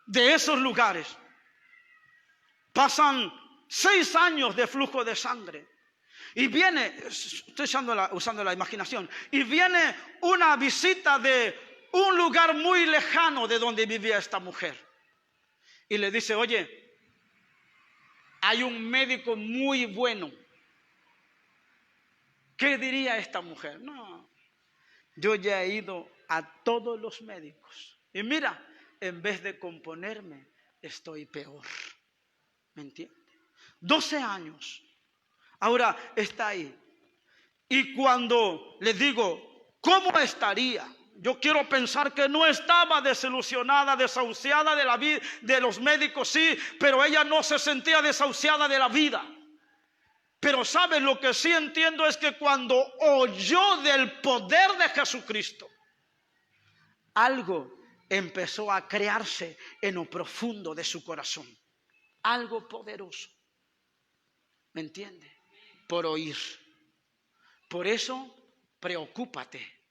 de esos lugares. Pasan 6 años de flujo de sangre. Y viene, estoy usando la imaginación, y viene una visita de un lugar muy lejano de donde vivía esta mujer. Y le dice, oye, hay un médico muy bueno. ¿Qué diría esta mujer? No, yo ya he ido a todos los médicos. Y mira, en vez de componerme, estoy peor. ¿Me entiende? 12 años. Ahora está ahí. Y cuando le digo, ¿cómo estaría? Yo quiero pensar que no estaba desilusionada, desahuciada de la vida, de los médicos, sí, pero ella no se sentía desahuciada de la vida. Pero ¿saben? Lo que sí entiendo es que cuando oyó del poder de Jesucristo, algo empezó a crearse en lo profundo de su corazón. Algo poderoso. ¿Me entiende? Por oír. Por eso, preocúpate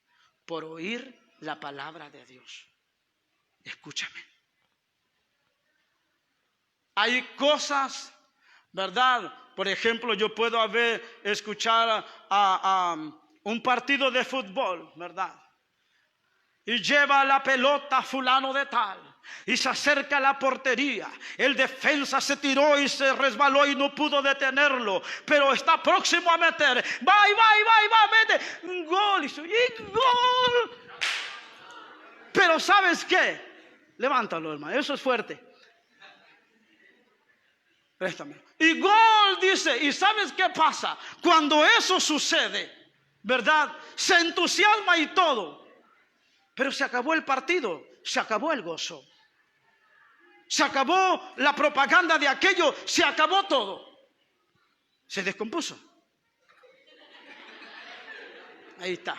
por oír la palabra de Dios. Escúchame. Hay cosas, ¿verdad? Por ejemplo, yo puedo escuchar a un partido de fútbol, ¿verdad? Y lleva la pelota fulano de tal. Y se acerca a la portería. El defensa se tiró y se resbaló y no pudo detenerlo. Pero está próximo a meter. Va, mete. Un gol. Y gol. Pero ¿sabes qué? Levántalo, hermano. Eso es fuerte. Préstame. Y gol, dice. ¿Y sabes qué pasa? Cuando eso sucede, ¿verdad? Se entusiasma y todo. Pero se acabó el partido. Se acabó el gozo. Se acabó la propaganda de aquello. Se acabó todo. Se descompuso. Ahí está.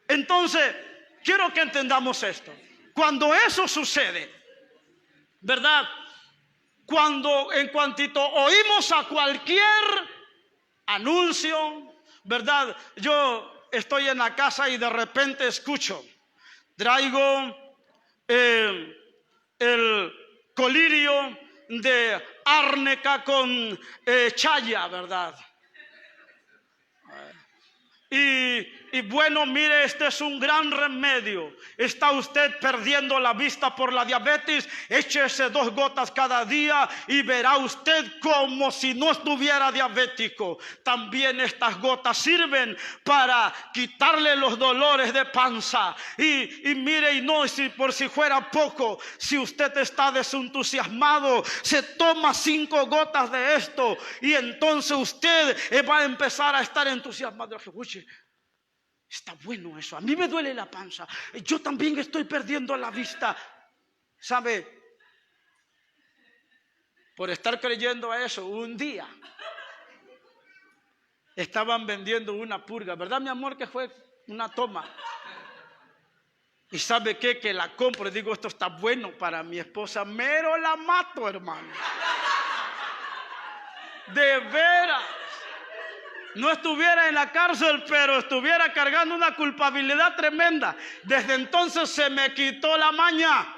Entonces, quiero que entendamos esto. Cuando eso sucede, ¿verdad? Cuando en cuantito oímos a cualquier anuncio, ¿verdad? Yo estoy en la casa y de repente escucho, traigo el colirio de árnica con chaya, ¿verdad? Y Y bueno, mire, este es un gran remedio. ¿Está usted perdiendo la vista por la diabetes? Échese 2 gotas cada día y verá usted como si no estuviera diabético. También estas gotas sirven para quitarle los dolores de panza. Y mire, y no, por si fuera poco, si usted está desentusiasmado, se toma 5 gotas de esto y entonces usted va a empezar a estar entusiasmado. Uy, está bueno eso. A mí me duele la panza. Yo también estoy perdiendo la vista. ¿Sabe? Por estar creyendo a eso, un día estaban vendiendo una purga. ¿Verdad, mi amor, que fue una toma? ¿Y sabe qué? Que la compro y digo, esto está bueno para mi esposa. Mero la mato, hermano. De veras. No estuviera en la cárcel, pero estuviera cargando una culpabilidad tremenda. Desde entonces se me quitó la maña.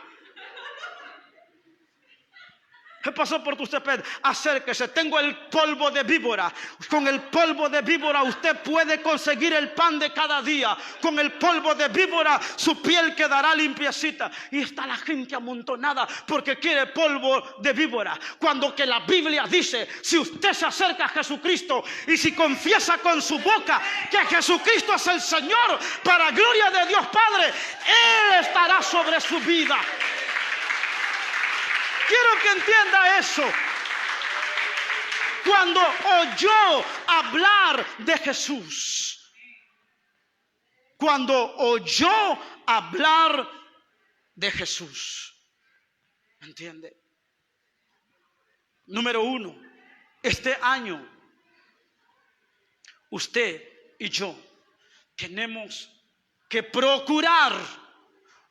¿Qué pasó por usted? Acérquese, tengo el polvo de víbora. Con el polvo de víbora usted puede conseguir el pan de cada día. Con el polvo de víbora su piel quedará limpiecita. Y está la gente amontonada porque quiere polvo de víbora. Cuando que la Biblia dice, si usted se acerca a Jesucristo y si confiesa con su boca que Jesucristo es el Señor, para gloria de Dios Padre, Él estará sobre su vida. Quiero que entienda eso. Cuando oyó hablar de Jesús, cuando oyó hablar de Jesús, ¿entiende? Número 1, este año usted y yo tenemos que procurar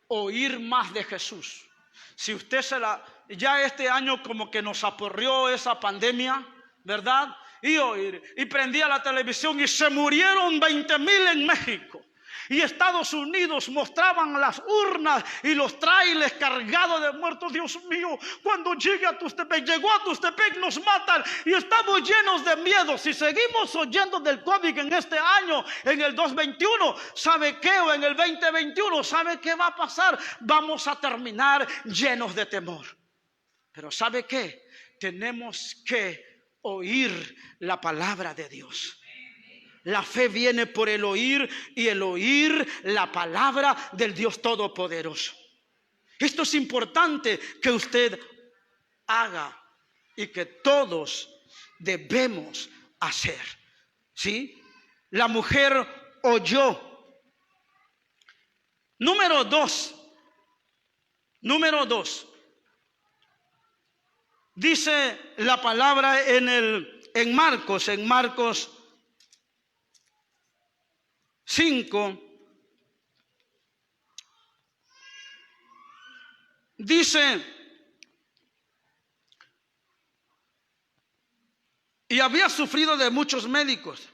oír más de Jesús. Si usted ya este año como que nos aporrió esa pandemia, ¿verdad? Y prendía la televisión y se murieron 20,000 en México. Y Estados Unidos mostraban las urnas y los trailers cargados de muertos. Dios mío, cuando llegue a Tustepec, llegó a Tustepec, nos matan y estamos llenos de miedo. Si seguimos oyendo del COVID en este año, en el 2021, ¿sabe qué? O en el 2021, ¿sabe qué va a pasar? Vamos a terminar llenos de temor. Pero ¿sabe qué? Tenemos que oír la palabra de Dios. La fe viene por el oír y el oír la palabra del Dios Todopoderoso. Esto es importante que usted haga y que todos debemos hacer. ¿Sí? La mujer oyó. Número 2. Dice la palabra en Marcos 5, dice, y había sufrido de muchos médicos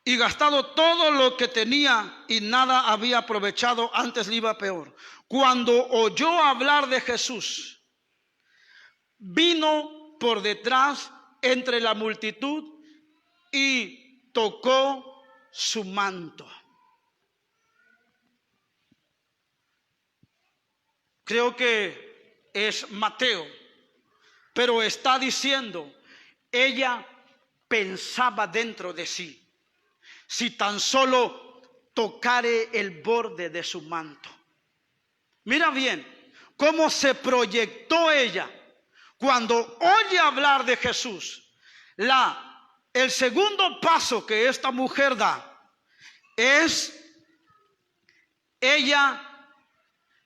y gastado todo lo que tenía y nada había aprovechado, antes le iba peor. Cuando oyó hablar de Jesús, vino por detrás entre la multitud y tocó su manto. Creo que es Mateo, pero está diciendo, ella pensaba dentro de sí, si tan solo tocare el borde de su manto. Mira bien cómo se proyectó ella cuando oye hablar de Jesús. El segundo paso que esta mujer da es, ella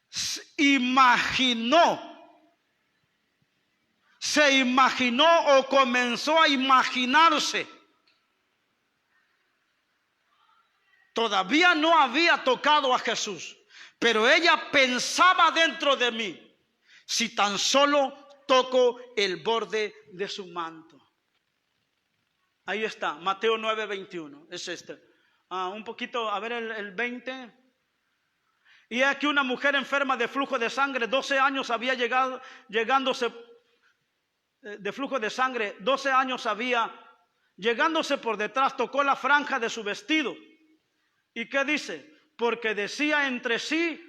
se imaginó o comenzó a imaginarse. Todavía no había tocado a Jesús, pero ella pensaba dentro de mí, si tan solo toco el borde de su manto. Ahí está, Mateo 9:21, es este. Un poquito, a ver el 20. Y aquí una mujer enferma de flujo de sangre, 12 años había llegándose de flujo de sangre, 12 años había, llegándose por detrás, tocó la franja de su vestido ¿Y qué dice? Porque decía entre sí,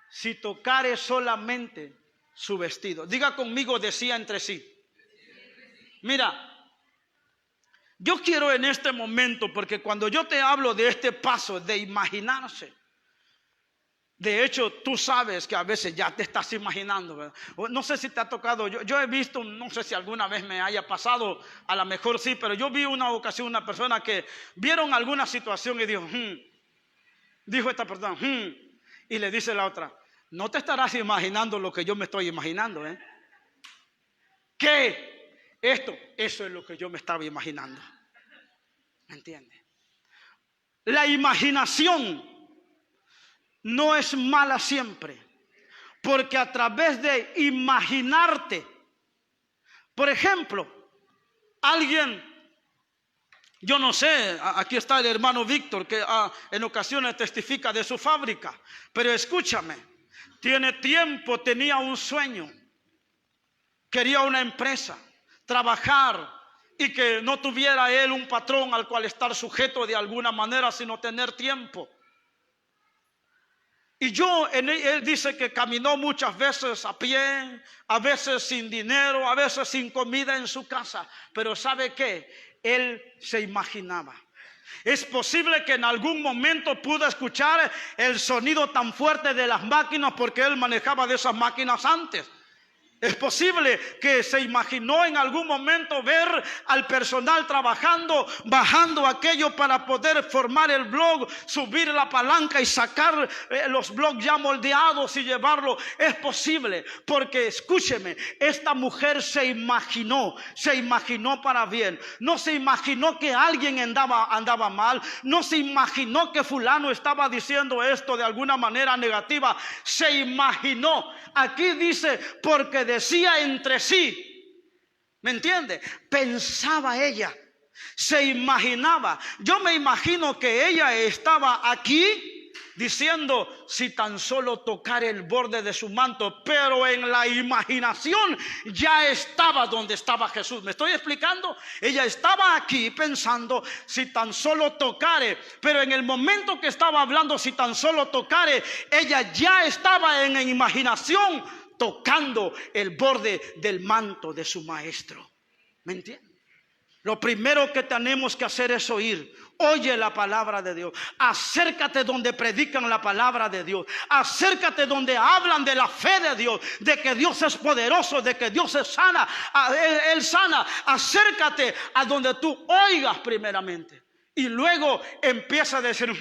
si tocare solamente su vestido. Diga conmigo, decía entre sí. Mira, yo quiero en este momento, porque cuando yo te hablo de este paso de imaginarse, de hecho, tú sabes que a veces ya te estás imaginando, ¿verdad? No sé si te ha tocado, yo he visto, no sé si alguna vez me haya pasado, a lo mejor sí, pero yo vi una ocasión una persona que vieron alguna situación y dijo, dijo esta persona, y le dice la otra, no te estarás imaginando lo que yo me estoy imaginando, ¿eh? ¿Qué? Eso es lo que yo me estaba imaginando. ¿Me entiendes? La imaginación no es mala siempre, porque a través de imaginarte, por ejemplo, alguien, yo no sé, aquí está el hermano Víctor que en ocasiones testifica de su fábrica, pero escúchame, tiene tiempo, tenía un sueño, quería una empresa, trabajar y que no tuviera él un patrón al cual estar sujeto de alguna manera, sino tener tiempo. Y él dice que caminó muchas veces a pie, a veces sin dinero, a veces sin comida en su casa. Pero ¿sabe qué? Él se imaginaba. Es posible que en algún momento pudo escuchar el sonido tan fuerte de las máquinas porque él manejaba de esas máquinas antes. Es posible que se imaginó en algún momento ver al personal trabajando, bajando aquello para poder formar el blog, subir la palanca y sacar los blogs ya moldeados y llevarlo. Es posible, porque escúcheme, esta mujer se imaginó para bien. No se imaginó que alguien andaba mal, no se imaginó que fulano estaba diciendo esto de alguna manera negativa. Se imaginó. Aquí dice, porque decía entre sí, ¿me entiende? Pensaba ella, se imaginaba. Yo me imagino que ella estaba aquí diciendo, si tan solo tocar el borde de su manto, pero en la imaginación ya estaba donde estaba Jesús. ¿Me estoy explicando? Ella estaba aquí pensando, si tan solo tocare, pero en el momento que estaba hablando, si tan solo tocare, ella ya estaba en la imaginación tocando el borde del manto de su maestro. ¿Me entiendes? Lo primero que tenemos que hacer es oír. Oye la palabra de Dios. Acércate donde predican la palabra de Dios. Acércate donde hablan de la fe de Dios, de que Dios es poderoso, de que Dios es sana. Él sana. Acércate a donde tú oigas primeramente. Y luego empieza a decir,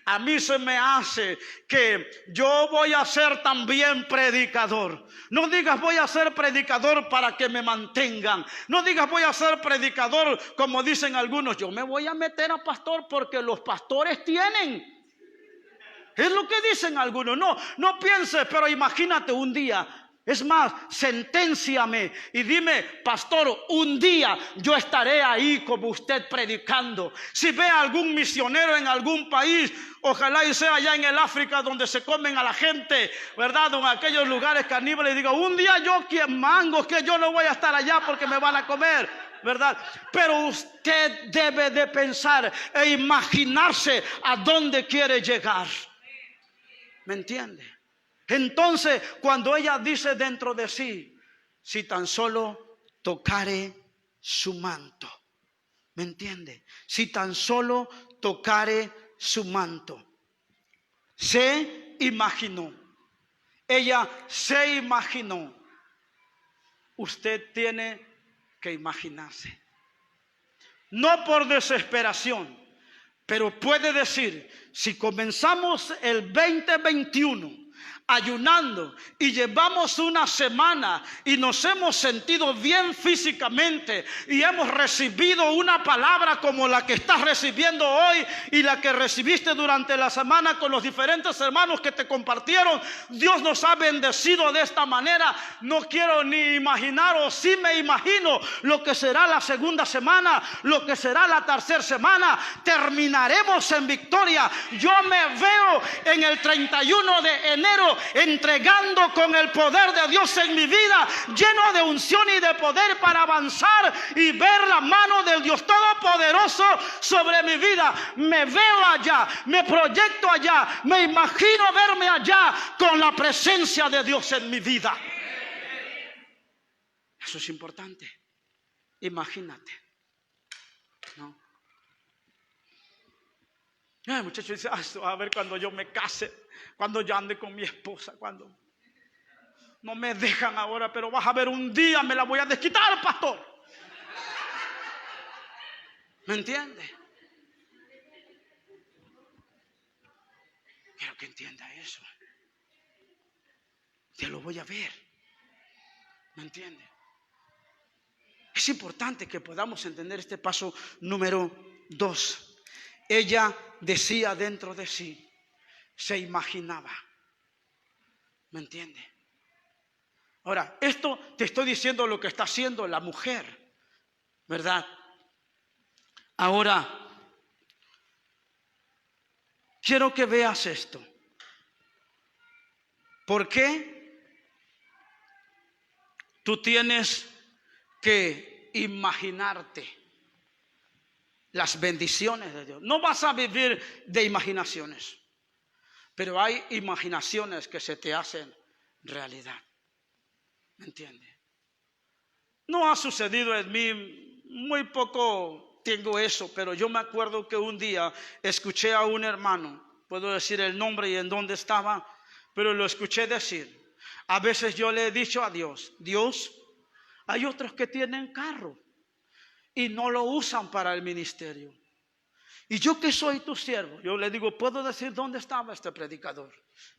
a mí se me hace que yo voy a ser también predicador. No digas voy a ser predicador para que me mantengan. No digas voy a ser predicador como dicen algunos. Yo me voy a meter a pastor porque los pastores tienen. Es lo que dicen algunos. No pienses, pero imagínate un día. Es más, senténciame y dime, pastor, un día yo estaré ahí como usted predicando. Si ve a algún misionero en algún país, ojalá y sea allá en el África donde se comen a la gente, ¿verdad? En aquellos lugares caníbales, y digo, un día yo que yo no voy a estar allá porque me van a comer, ¿verdad? Pero usted debe de pensar e imaginarse a dónde quiere llegar. ¿Me entiende? Entonces, cuando ella dice dentro de sí, si tan solo tocare su manto, ¿me entiende? Si tan solo tocare su manto. Se imaginó. Ella se imaginó. Usted tiene que imaginarse. No por desesperación, pero puede decir, si comenzamos el 2021 ayunando y llevamos una semana y nos hemos sentido bien físicamente y hemos recibido una palabra como la que estás recibiendo hoy y la que recibiste durante la semana con los diferentes hermanos que te compartieron, Dios nos ha bendecido de esta manera. No quiero ni imaginar, o sí me imagino lo que será la segunda semana, lo que será la tercera semana. Terminaremos en victoria. Yo me veo en el 31 de enero misionero, entregando con el poder de Dios en mi vida, lleno de unción y de poder para avanzar y ver la mano del Dios Todopoderoso sobre mi vida. Me veo allá, me proyecto allá, me imagino verme allá con la presencia de Dios en mi vida. Eso es importante. Imagínate, ¿no? El muchacho dice, a ver cuando yo me case, cuando yo ande con mi esposa, cuando no me dejan ahora, pero vas a ver un día me la voy a desquitar, pastor. ¿Me entiende? Quiero que entienda eso. Te lo voy a ver. ¿Me entiende? Es importante que podamos entender este paso número 2. Ella decía dentro de sí, se imaginaba. ¿Me entiende? Ahora, esto te estoy diciendo lo que está haciendo la mujer, ¿verdad? Ahora, quiero que veas esto. ¿Por qué tú tienes que imaginarte las bendiciones de Dios? No vas a vivir de imaginaciones, pero hay imaginaciones que se te hacen realidad. ¿Me entiende? No ha sucedido en mí, muy poco tengo eso, pero yo me acuerdo que un día escuché a un hermano, puedo decir el nombre y en dónde estaba, pero lo escuché decir, a veces yo le he dicho a Dios, Dios, hay otros que tienen carro y no lo usan para el ministerio. Y yo que soy tu siervo, yo le digo, ¿puedo decir dónde estaba este predicador?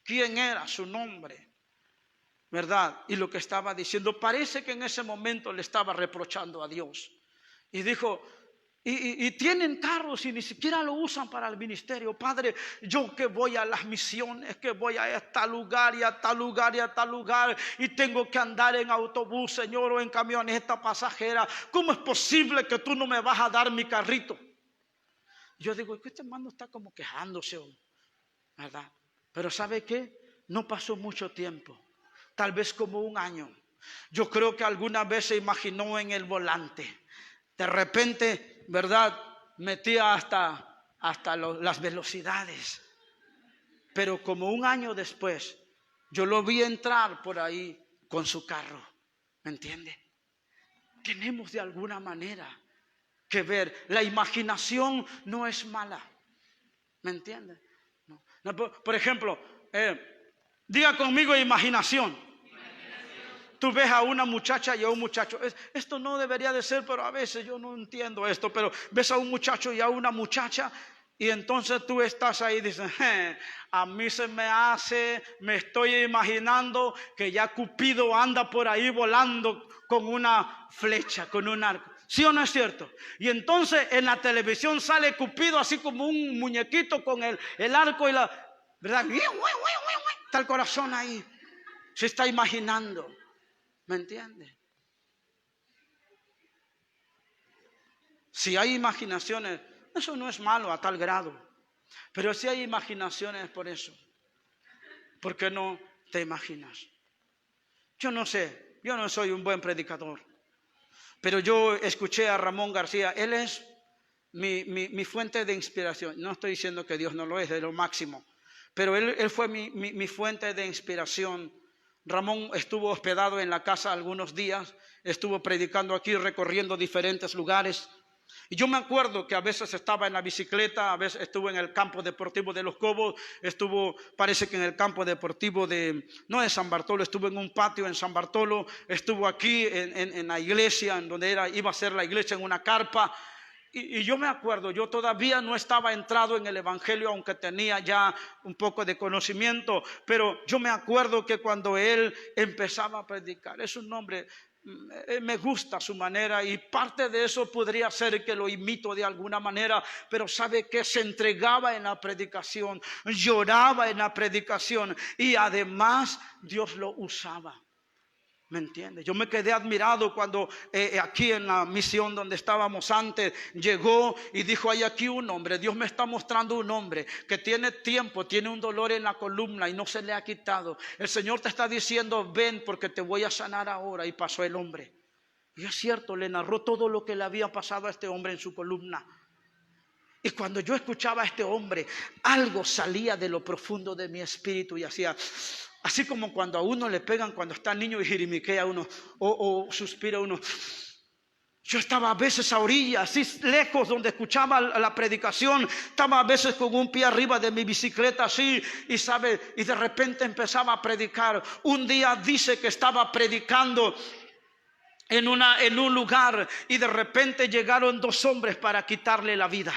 ¿Quién era? Su nombre, ¿verdad? Y lo que estaba diciendo, parece que en ese momento le estaba reprochando a Dios. Y dijo, y tienen carros y ni siquiera lo usan para el ministerio. Padre, yo que voy a las misiones, que voy a tal lugar y a tal lugar y a tal lugar, y tengo que andar en autobús, Señor, o en camioneta pasajera, ¿cómo es posible que tú no me vas a dar mi carrito? Yo digo, este hermano está como quejándose, ¿verdad? Pero ¿sabe qué? No pasó mucho tiempo, tal vez como un año. Yo creo que alguna vez se imaginó en el volante. De repente, ¿verdad? Metía hasta las velocidades. Pero como un año después, yo lo vi entrar por ahí con su carro. ¿Me entiende? Tenemos de alguna manera que ver. La imaginación no es mala. ¿Me entiende? No, por ejemplo, diga conmigo imaginación. Tú ves a una muchacha y a un muchacho. Esto no debería de ser, pero a veces yo no entiendo esto. Pero ves a un muchacho y a una muchacha y entonces tú estás ahí y dices, a mí se me hace, me estoy imaginando que ya Cupido anda por ahí volando con una flecha, con un arco. ¿Sí o no es cierto? Y entonces en la televisión sale Cupido así como un muñequito con el arco y la... ¿verdad? Está el corazón ahí. Se está imaginando. ¿Me entiende? Si hay imaginaciones, eso no es malo a tal grado. Pero si hay imaginaciones por eso, ¿por qué no te imaginas? Yo no sé, yo no soy un buen predicador, pero yo escuché a Ramón García. Él es mi fuente de inspiración. No estoy diciendo que Dios no lo es, de lo máximo, pero él fue mi fuente de inspiración. Ramón estuvo hospedado en la casa algunos días, estuvo predicando aquí, recorriendo diferentes lugares. Y yo me acuerdo que a veces estaba en la bicicleta, a veces estuvo en el campo deportivo de Los Cobos, estuvo, parece que en el campo deportivo no de San Bartolo, estuvo en un patio en San Bartolo, estuvo aquí en la iglesia, en donde iba a ser la iglesia, en una carpa. Y yo me acuerdo, yo todavía no estaba entrado en el evangelio, aunque tenía ya un poco de conocimiento, pero yo me acuerdo que cuando él empezaba a predicar, es un hombre, me gusta su manera y parte de eso podría ser que lo imito de alguna manera, pero sabe que se entregaba en la predicación, lloraba en la predicación y además Dios lo usaba. ¿Me entiendes? Yo me quedé admirado cuando aquí en la misión donde estábamos antes, llegó y dijo: hay aquí un hombre, Dios me está mostrando un hombre que tiene tiempo, tiene un dolor en la columna y no se le ha quitado. El Señor te está diciendo: ven porque te voy a sanar ahora. Y pasó el hombre. Y es cierto, le narró todo lo que le había pasado a este hombre en su columna. Y cuando yo escuchaba a este hombre, algo salía de lo profundo de mi espíritu y hacía... Así como cuando a uno le pegan cuando está niño y jirimiquea uno o suspira uno. Yo estaba a veces a orillas, así lejos donde escuchaba la predicación. Estaba a veces con un pie arriba de mi bicicleta así y de repente empezaba a predicar. Un día dice que estaba predicando en un lugar y de repente llegaron 2 hombres para quitarle la vida.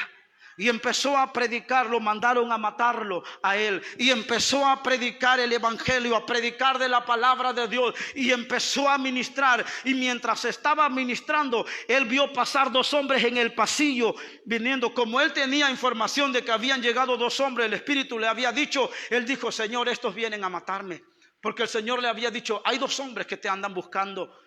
Y empezó a predicar, lo mandaron a matarlo a él. Y empezó a predicar el evangelio, a predicar de la palabra de Dios. Y empezó a ministrar. Y mientras estaba ministrando, él vio pasar 2 hombres en el pasillo viniendo. Como él tenía información de que habían llegado 2 hombres, el Espíritu le había dicho, él dijo: Señor, estos vienen a matarme. Porque el Señor le había dicho: hay 2 hombres que te andan buscando.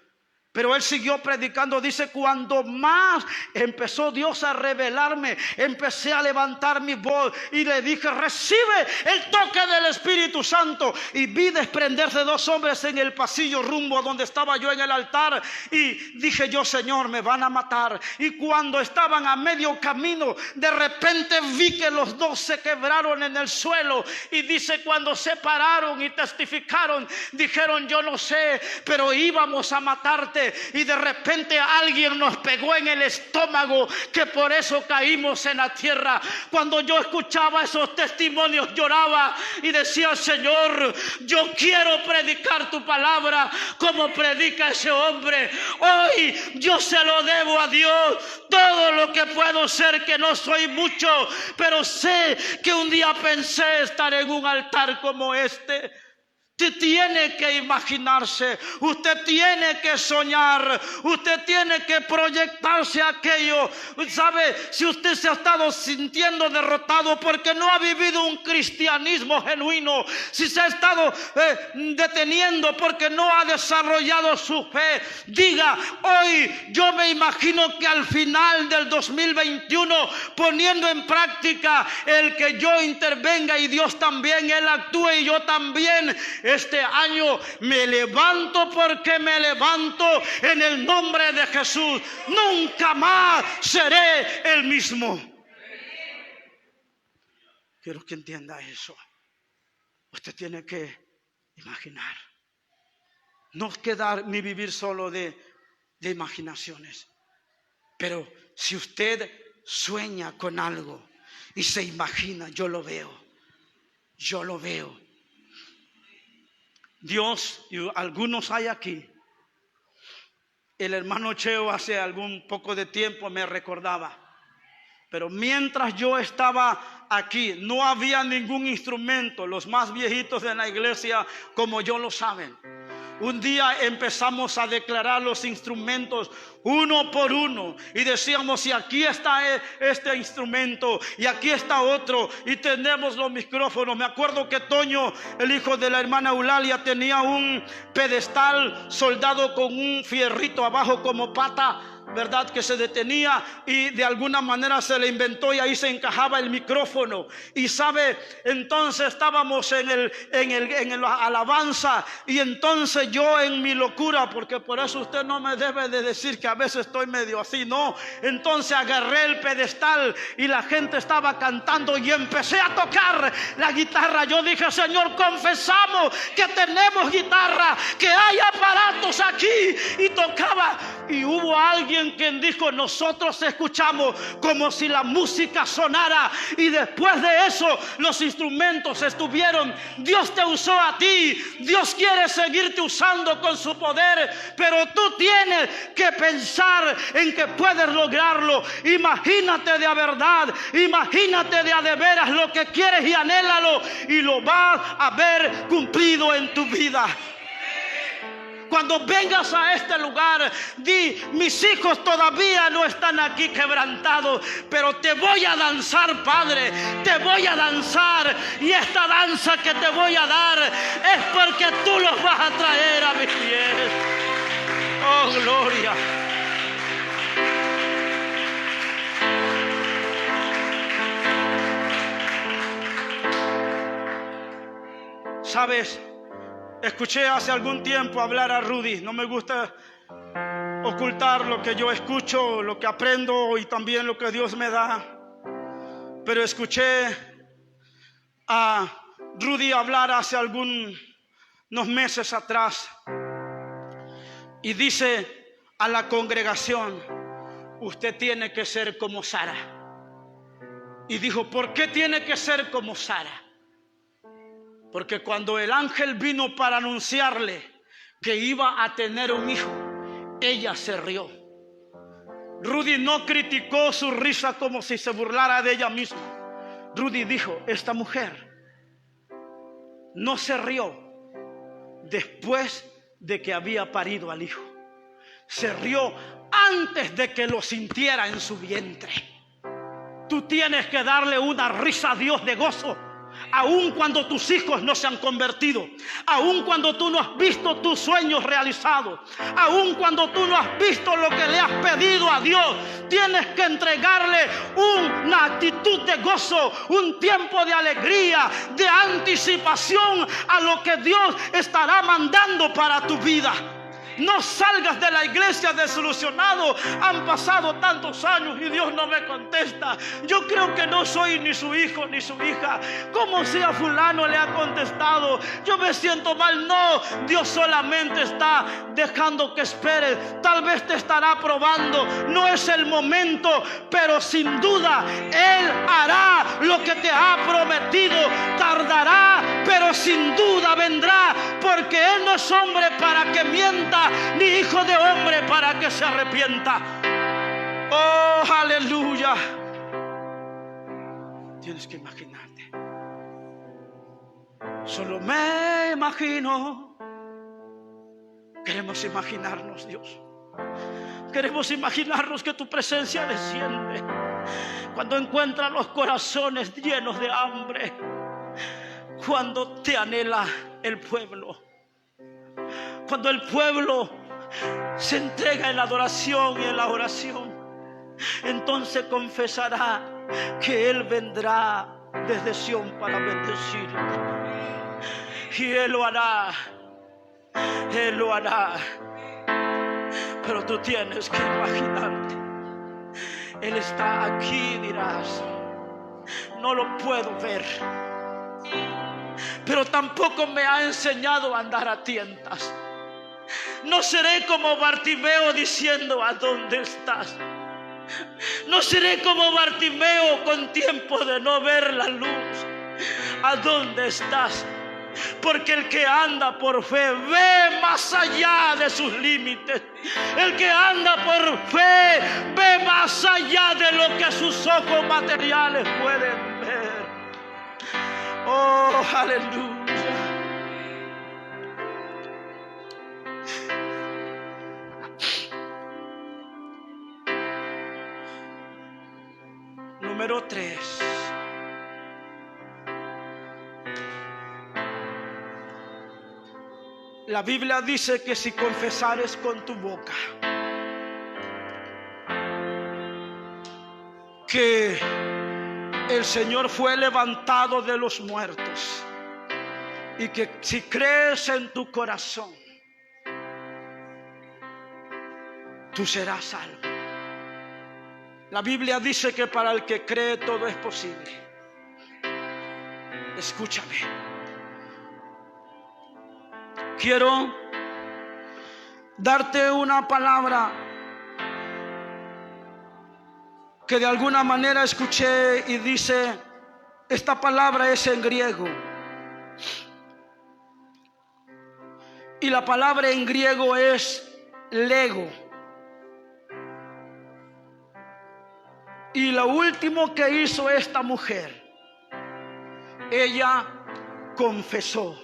Pero él siguió predicando. Dice: cuando más empezó Dios a revelarme, empecé a levantar mi voz y le dije: recibe el toque del Espíritu Santo. Y vi desprenderse 2 hombres en el pasillo rumbo a donde estaba yo en el altar. Y dije yo: Señor, me van a matar. Y cuando estaban a medio camino, de repente vi que los 2 se quebraron en el suelo. Y dice: cuando se pararon y testificaron, dijeron: yo no sé, pero íbamos a matarte. Y de repente alguien nos pegó en el estómago, que por eso caímos en la tierra. Cuando yo escuchaba esos testimonios, lloraba y decía: Señor, yo quiero predicar tu palabra como predica ese hombre. Hoy yo se lo debo a Dios. Todo lo que puedo ser, que no soy mucho, pero sé que un día pensé estar en un altar como este. Usted tiene que imaginarse, usted tiene que soñar, usted tiene que proyectarse aquello. ¿Sabe? Si usted se ha estado sintiendo derrotado porque no ha vivido un cristianismo genuino, si se ha estado deteniendo porque no ha desarrollado su fe, diga: hoy yo me imagino que al final del 2021, poniendo en práctica el que yo intervenga y Dios también, Él actúe y yo también, este año me levanto, porque me levanto en el nombre de Jesús. Nunca más seré el mismo. Quiero que entienda eso. Usted tiene que imaginar. No quedar ni vivir solo de imaginaciones. Pero si usted sueña con algo y se imagina: yo lo veo. Yo lo veo. Dios, y algunos hay aquí. El hermano Cheo hace algún poco de tiempo me recordaba. Pero mientras yo estaba aquí, no había ningún instrumento. Los más viejitos de la iglesia como yo lo saben. Un día empezamos a declarar los instrumentos uno por uno y decíamos: si aquí está este instrumento y aquí está otro, y tenemos los micrófonos. Me acuerdo que Toño, el hijo de la hermana Eulalia, tenía un pedestal soldado con un fierrito abajo como pata, ¿verdad? Que se detenía y de alguna manera se le inventó y ahí se encajaba el micrófono. Y sabe, entonces estábamos en la alabanza, y entonces yo, en mi locura, porque por eso usted no me debe de decir que a veces estoy medio así, no. Entonces agarré el pedestal y la gente estaba cantando y empecé a tocar la guitarra. Yo dije: Señor, confesamos que tenemos guitarra, que hay aparatos aquí, y tocaba. Y hubo alguien quien dijo: nosotros escuchamos como si la música sonara, y después de eso los instrumentos estuvieron. Dios te usó a ti, Dios quiere seguirte usando con su poder, pero tú tienes que pensar en que puedes lograrlo. Imagínate de a verdad, imagínate de a de veras lo que quieres y anhélalo, y lo vas a ver cumplido en tu vida. Cuando vengas a este lugar, di: mis hijos todavía no están aquí quebrantados, pero te voy a danzar, Padre, te voy a danzar, y esta danza que te voy a dar es porque tú los vas a traer a mis pies. Oh, gloria. Sabes, escuché hace algún tiempo hablar a Rudy. No me gusta ocultar lo que yo escucho, lo que aprendo y también lo que Dios me da. Pero escuché a Rudy hablar hace algunos meses atrás. Y dice a la congregación: usted tiene que ser como Sara. Y dijo: ¿por qué tiene que ser como Sara? Porque cuando el ángel vino para anunciarle que iba a tener un hijo, ella se rió. Rudy no criticó su risa como si se burlara de ella misma. Rudy dijo: esta mujer no se rió después de que había parido al hijo. Se rió antes de que lo sintiera en su vientre. Tú tienes que darle una risa a Dios de gozo, aun cuando tus hijos no se han convertido, aun cuando tú no has visto tus sueños realizados, aun cuando tú no has visto lo que le has pedido a Dios. Tienes que entregarle una actitud de gozo, un tiempo de alegría, de anticipación a lo que Dios estará mandando para tu vida. No salgas de la iglesia desilusionado. Han pasado tantos años y Dios no me contesta. Yo creo que no soy ni su hijo ni su hija. ¿Cómo si a fulano le ha contestado? Yo me siento mal. No, Dios solamente está dejando que esperes. Tal vez te estará probando. No es el momento, pero sin duda Él hará lo que te ha prometido. Tardará, pero sin duda vendrá, porque Él no es hombre para que mienta, ni hijo de hombre para que se arrepienta. Oh, aleluya. Tienes que imaginarte. Solo me imagino. Queremos imaginarnos, Dios. Queremos imaginarnos que tu presencia desciende cuando encuentras los corazones llenos de hambre, cuando te anhela el pueblo, cuando el pueblo se entrega en la adoración y en la oración. Entonces confesará que Él vendrá desde Sión para bendecirte. Y Él lo hará. Él lo hará. Pero tú tienes que imaginarte. Él está aquí, dirás. No lo puedo ver, pero tampoco me ha enseñado a andar a tientas. No seré como Bartimeo diciendo: ¿a dónde estás? No seré como Bartimeo con tiempo de no ver la luz. ¿A dónde estás? Porque el que anda por fe ve más allá de sus límites. El que anda por fe ve más allá de lo que sus ojos materiales pueden ver. Oh, aleluya. Número 3. La Biblia dice que si confesares con tu boca que el Señor fue levantado de los muertos y que si crees en tu corazón, tú serás salvo. La Biblia dice que para el que cree todo es posible. Escúchame. Quiero darte una palabra que de alguna manera escuché y dice, esta palabra es en griego. Y la palabra en griego es lego. Y lo último que hizo esta mujer, ella confesó.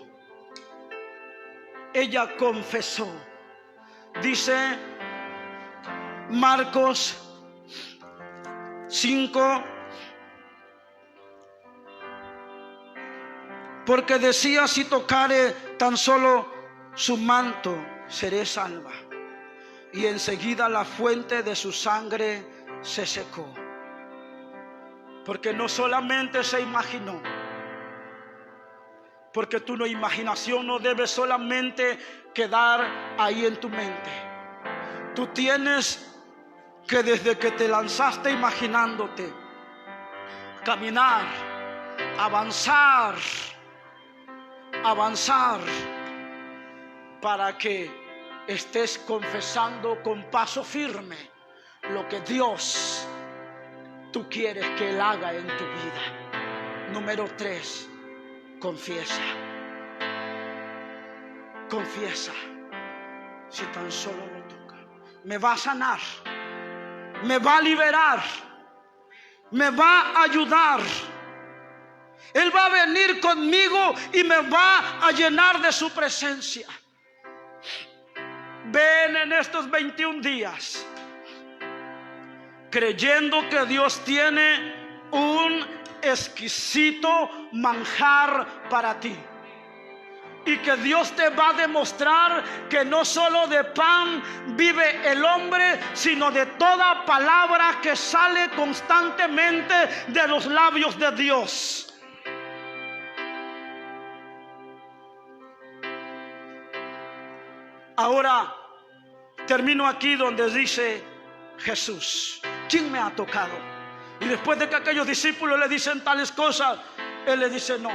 Ella confesó. Dice Marcos 5, porque decía, si tocare tan solo su manto, seré salva. y enseguida la fuente de su sangre se secó. Porque no solamente se imaginó, porque tu imaginación no debe solamente quedar ahí en tu mente. Tú tienes que, desde que te lanzaste imaginándote, caminar, avanzar, para que estés confesando con paso firme lo que Dios tú quieres que Él haga en tu vida. Número 3, confiesa. Confiesa. Si tan solo lo toca, me va a sanar, me va a liberar, me va a ayudar. Él va a venir conmigo y me va a llenar de su presencia. Ven en estos 21 días creyendo que Dios tiene un exquisito manjar para ti. Y que Dios te va a demostrar que no solo de pan vive el hombre, sino de toda palabra que sale constantemente de los labios de Dios. Ahora termino aquí donde dice Jesús: ¿quién me ha tocado? Y después de que aquellos discípulos le dicen tales cosas, Él le dice: no,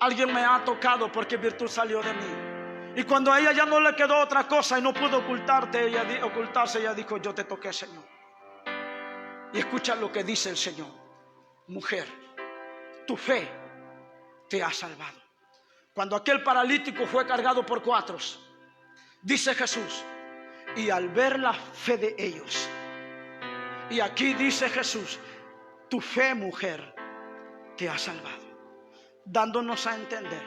alguien me ha tocado, porque virtud salió de mí. Y cuando a ella ya no le quedó otra cosa y no pudo ocultarse, ella dijo: yo te toqué, Señor. Y escucha lo que dice el Señor: mujer, tu fe te ha salvado. Cuando aquel paralítico fue cargado por 4, dice Jesús: y al ver la fe de ellos, y aquí dice Jesús: tu fe, mujer, te ha salvado, dándonos a entender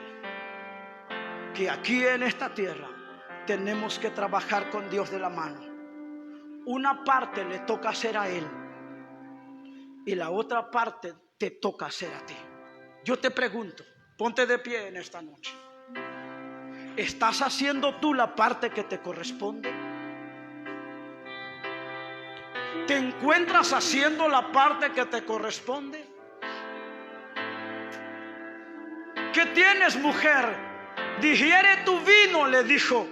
que aquí en esta tierra tenemos que trabajar con Dios de la mano. Una parte le toca hacer a Él y la otra parte te toca hacer a ti. Yo te pregunto, ponte de pie en esta noche. ¿Estás haciendo tú la parte que te corresponde? ¿Te encuentras haciendo la parte que te corresponde? ¿Qué tienes, mujer? Digiere tu vino, le dijo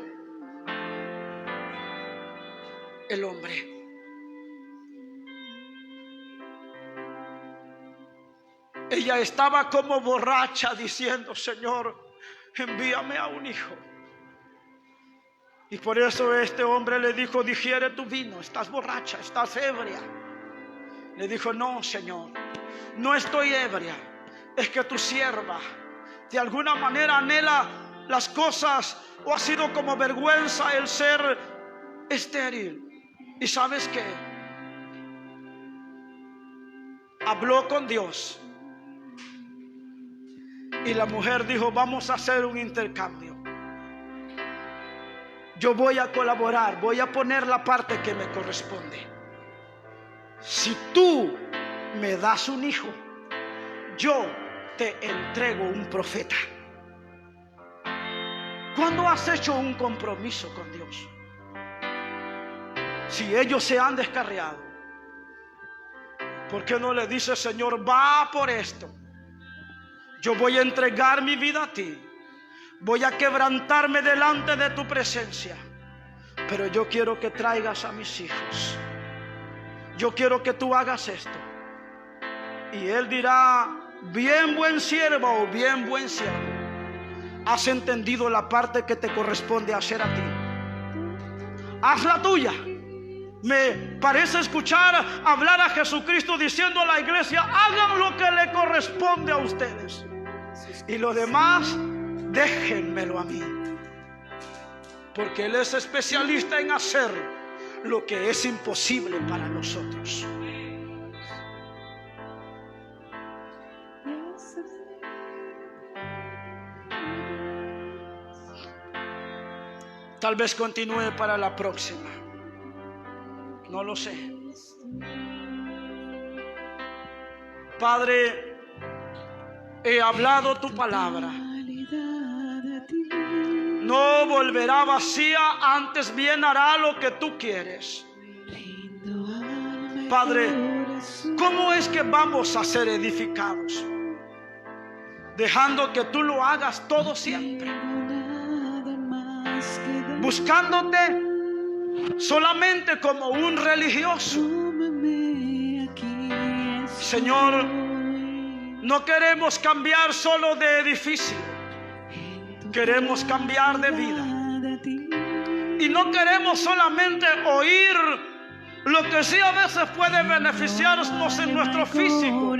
el hombre. Ella estaba como borracha diciendo: Señor, envíame a un hijo. Y por eso este hombre le dijo: digiere tu vino, estás borracha, estás ebria. Le dijo: no, Señor, no estoy ebria, es que tu sierva de alguna manera anhela las cosas, o ha sido como vergüenza el ser estéril. ¿Y sabes qué? Habló con Dios. Y la mujer dijo: vamos a hacer un intercambio. Yo voy a colaborar, voy a poner la parte que me corresponde. Si tú me das un hijo, yo te entrego un profeta. ¿Cuándo has hecho un compromiso con Dios? Si ellos se han descarriado, ¿por qué no le dices: Señor, va por esto? Yo voy a entregar mi vida a ti. Voy a quebrantarme delante de tu presencia. Pero yo quiero que traigas a mis hijos. Yo quiero que tú hagas esto. Y él dirá: bien, buen siervo, o bien, buen siervo. Has entendido la parte que te corresponde hacer a ti. Haz la tuya. Me parece escuchar hablar a Jesucristo diciendo a la iglesia: hagan lo que le corresponde a ustedes. Y lo demás, déjenmelo a mí. Porque Él es especialista en hacer lo que es imposible para nosotros. Tal vez continúe para la próxima. No lo sé. Padre, he hablado tu palabra. no volverá vacía, antes bien hará lo que tú quieres. Padre, ¿cómo es que vamos a ser edificados? Dejando que tú lo hagas todo siempre, buscándote solamente como un religioso. Señor, no queremos cambiar solo de edificio, queremos cambiar de vida. Y no queremos solamente oír lo que sí a veces puede beneficiarnos en nuestro físico,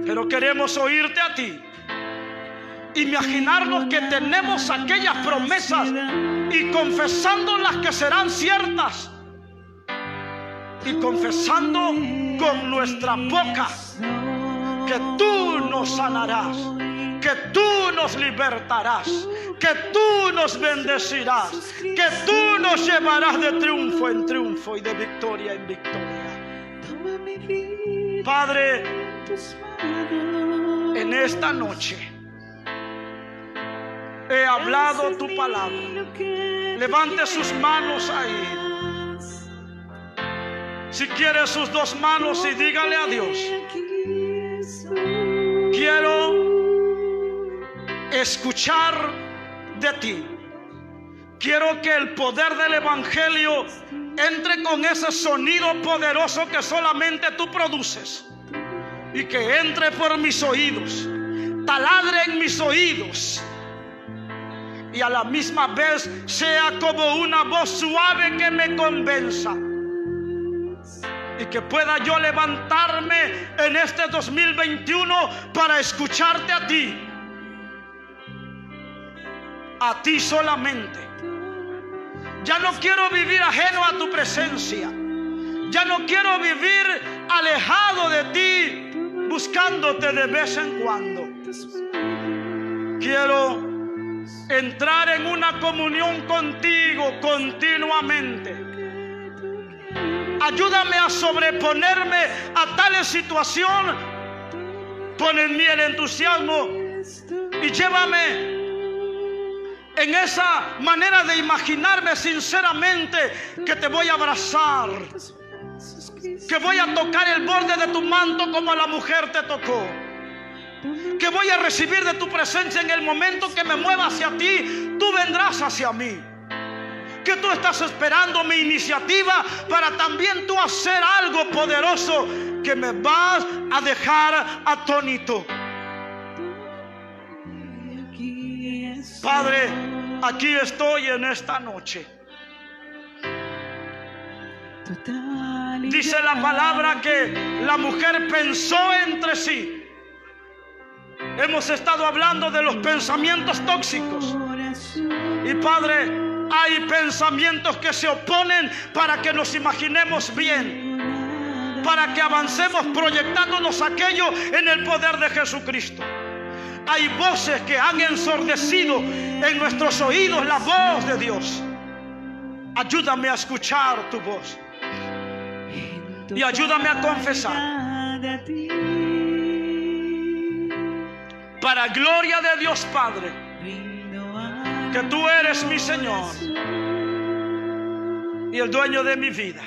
pero queremos oírte a ti, imaginarnos que tenemos aquellas promesas y confesando las que serán ciertas, y confesando con nuestra boca que tú nos sanarás, que tú nos libertarás, que tú nos bendecirás, que tú nos llevarás de triunfo en triunfo y de victoria en victoria. Padre, en esta noche he hablado tu palabra. Levante sus manos ahí. Si quiere sus dos manos, y dígale a Dios: quiero escuchar de ti. Quiero que el poder del evangelio entre con ese sonido poderoso que solamente tú produces, y que entre por mis oídos, taladre en mis oídos, y a la misma vez sea como una voz suave que me convenza, y que pueda yo levantarme en este 2021 para escucharte a ti solamente. Ya no quiero vivir ajeno a tu presencia, ya no quiero vivir alejado de ti, buscándote de vez en cuando. Quiero entrar en una comunión contigo continuamente. Ayúdame a sobreponerme a tales situaciones. Pon en mí el entusiasmo y llévame en esa manera de imaginarme sinceramente que te voy a abrazar, que voy a tocar el borde de tu manto como la mujer te tocó, que voy a recibir de tu presencia en el momento que me mueva hacia ti. Tú vendrás hacia mí, que tú estás esperando mi iniciativa para también tú hacer algo poderoso que me vas a dejar atónito. Padre, aquí estoy en esta noche. Dice la palabra que la mujer pensó entre sí. Hemos estado hablando de los pensamientos tóxicos. Y Padre, hay pensamientos que se oponen para que nos imaginemos bien, para que avancemos proyectándonos aquello en el poder de Jesucristo. Hay voces que han ensordecido en nuestros oídos la voz de Dios. Ayúdame a escuchar tu voz y ayúdame a confesar, para gloria de Dios Padre, que tú eres mi Señor y el dueño de mi vida.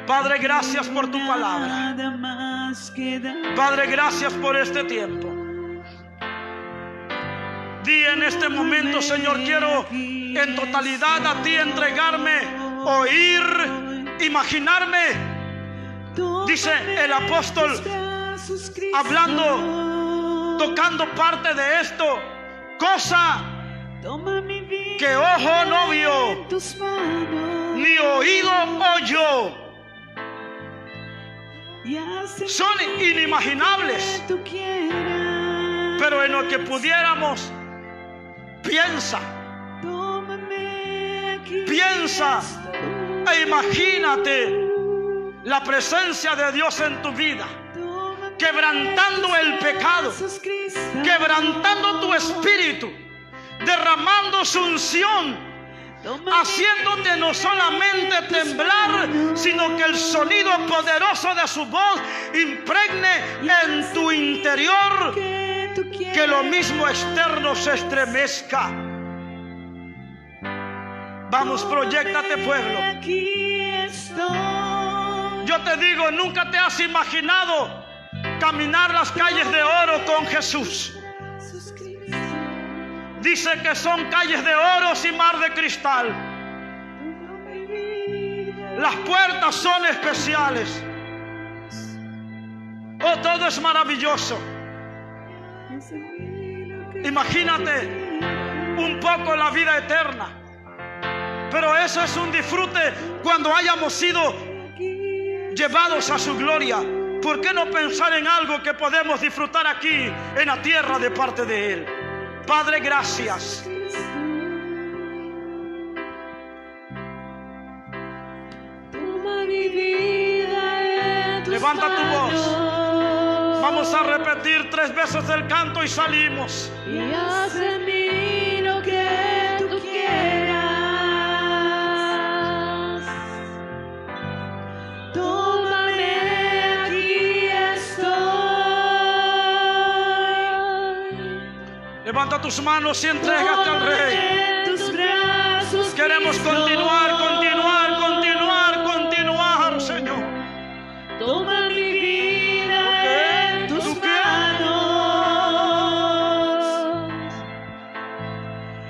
Padre, gracias por tu palabra. Padre, gracias por este tiempo. Di en este momento, Señor, quiero en totalidad a ti entregarme, oír, imaginarme. Dice el apóstol, hablando, tocando parte de esto, cosa que ojo no vio, ni oído oyó. Son inimaginables, pero en lo que pudiéramos, piensa e imagínate la presencia de Dios en tu vida, quebrantando el pecado, quebrantando tu espíritu, derramando su unción, haciéndote no solamente temblar, sino que el sonido poderoso de su voz impregne en tu interior que lo mismo externo se estremezca. Vamos, proyéctate, pueblo. Yo te digo, nunca te has imaginado caminar las calles de oro con Jesús. Dice que son calles de oro y mar de cristal. Las puertas son especiales. Oh, todo es maravilloso. Imagínate un poco la vida eterna. Pero eso es un disfrute cuando hayamos sido llevados a su gloria. ¿Por qué no pensar en algo que podemos disfrutar aquí en la tierra de parte de Él? Padre, gracias. Levanta tu voz. Vamos a repetir 3 veces el canto y salimos. Y haz en mí lo que tú quieras. Tómame, aquí estoy. Levanta tus manos y entrégate al Rey. Tómame en tus brazos, Queremos Cristo. continuar, Señor. Toma mi vida en tus tú manos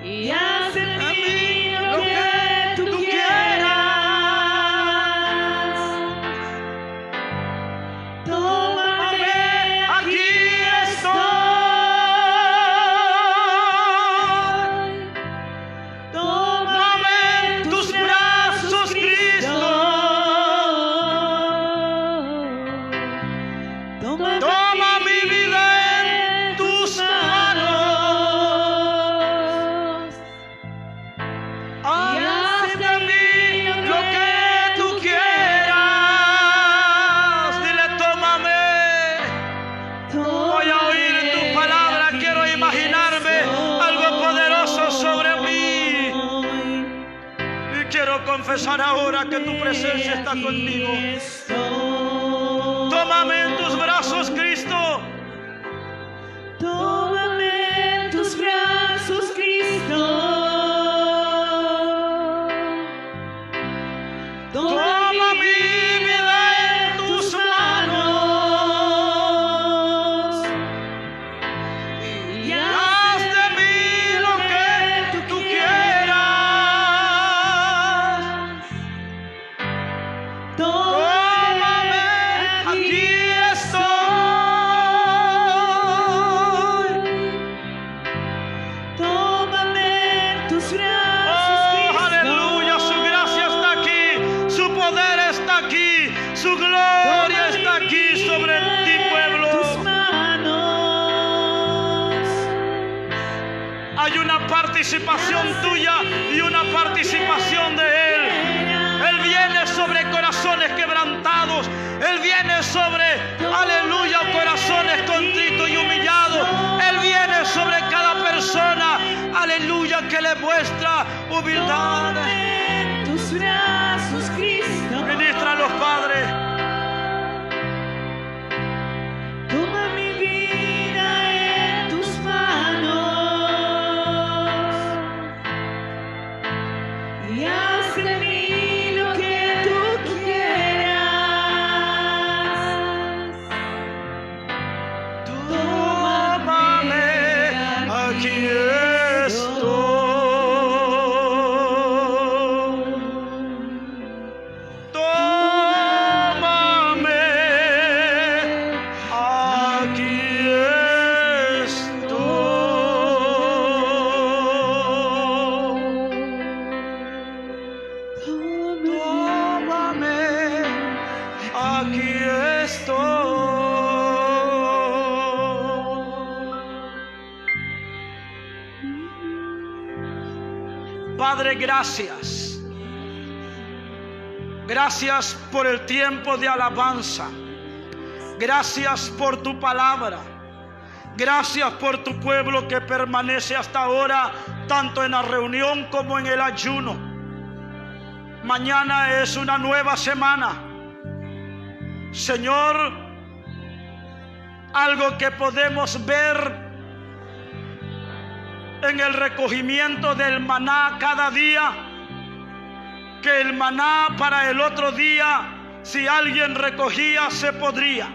y haz en mí lo que tú quieras. Tómame, aquí estoy. Tómame en tus brazos, Cristo. Toma mi vida en tus manos. Haz de mí lo que tú quieras. Dile, tómame. Voy a oír tu palabra. Quiero imaginarme algo poderoso sobre mí. Y quiero confesar ahora que tu presencia está conmigo. Tómame en tus brazos, Cristo. Tómame en tus brazos, Cristo. Toma mi vida en tus manos y haz de mí lo que tú quieras. Tómame, aquí estoy. Tómame en tus brazos, Oh, Cristo. aleluya, su gracia está aquí, su poder está aquí, su gloria está aquí sobre ti, pueblo. Tus manos. Hay una participación tuya y una participación de Él. Él viene sobre corazones quebrantados. Él viene sobre, aleluya, corazones contritos y humillados. Él viene sobre cada persona, aleluya, que le muestra humildad. En tus brazos, Cristo. Ministra a los padres. Toma mi vida en tus manos y haz de mí lo que tú quieras. Tómame, aquí estoy. Tómame, aquí estoy. Tómame, aquí estoy. Padre, gracias. Gracias por el tiempo de alabanza. Gracias por tu palabra. Gracias por tu pueblo que permanece hasta ahora, tanto en la reunión como en el ayuno. Mañana es una nueva semana. Señor, algo que podemos ver en el recogimiento del maná cada día, que el maná para el otro día, si alguien recogía, se podría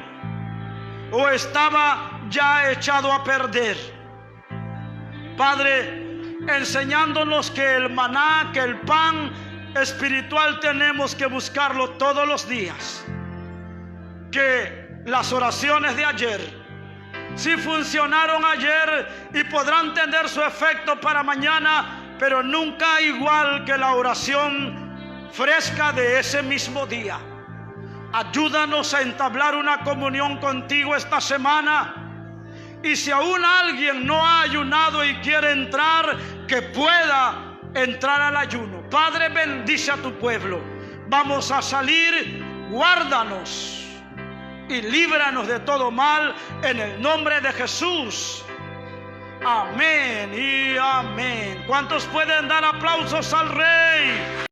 o estaba ya echado a perder. Padre, enseñándonos que el maná, que el pan espiritual tenemos que buscarlo todos los días, que las oraciones de ayer sí funcionaron ayer y podrán tener su efecto para mañana, pero nunca igual que la oración fresca de ese mismo día. Ayúdanos a entablar una comunión contigo esta semana. Y si aún alguien no ha ayunado y quiere entrar, que pueda entrar al ayuno. Padre, bendice a tu pueblo. Vamos a salir, guárdanos y líbranos de todo mal en el nombre de Jesús. Amén y amén. ¿Cuántos pueden dar aplausos al Rey?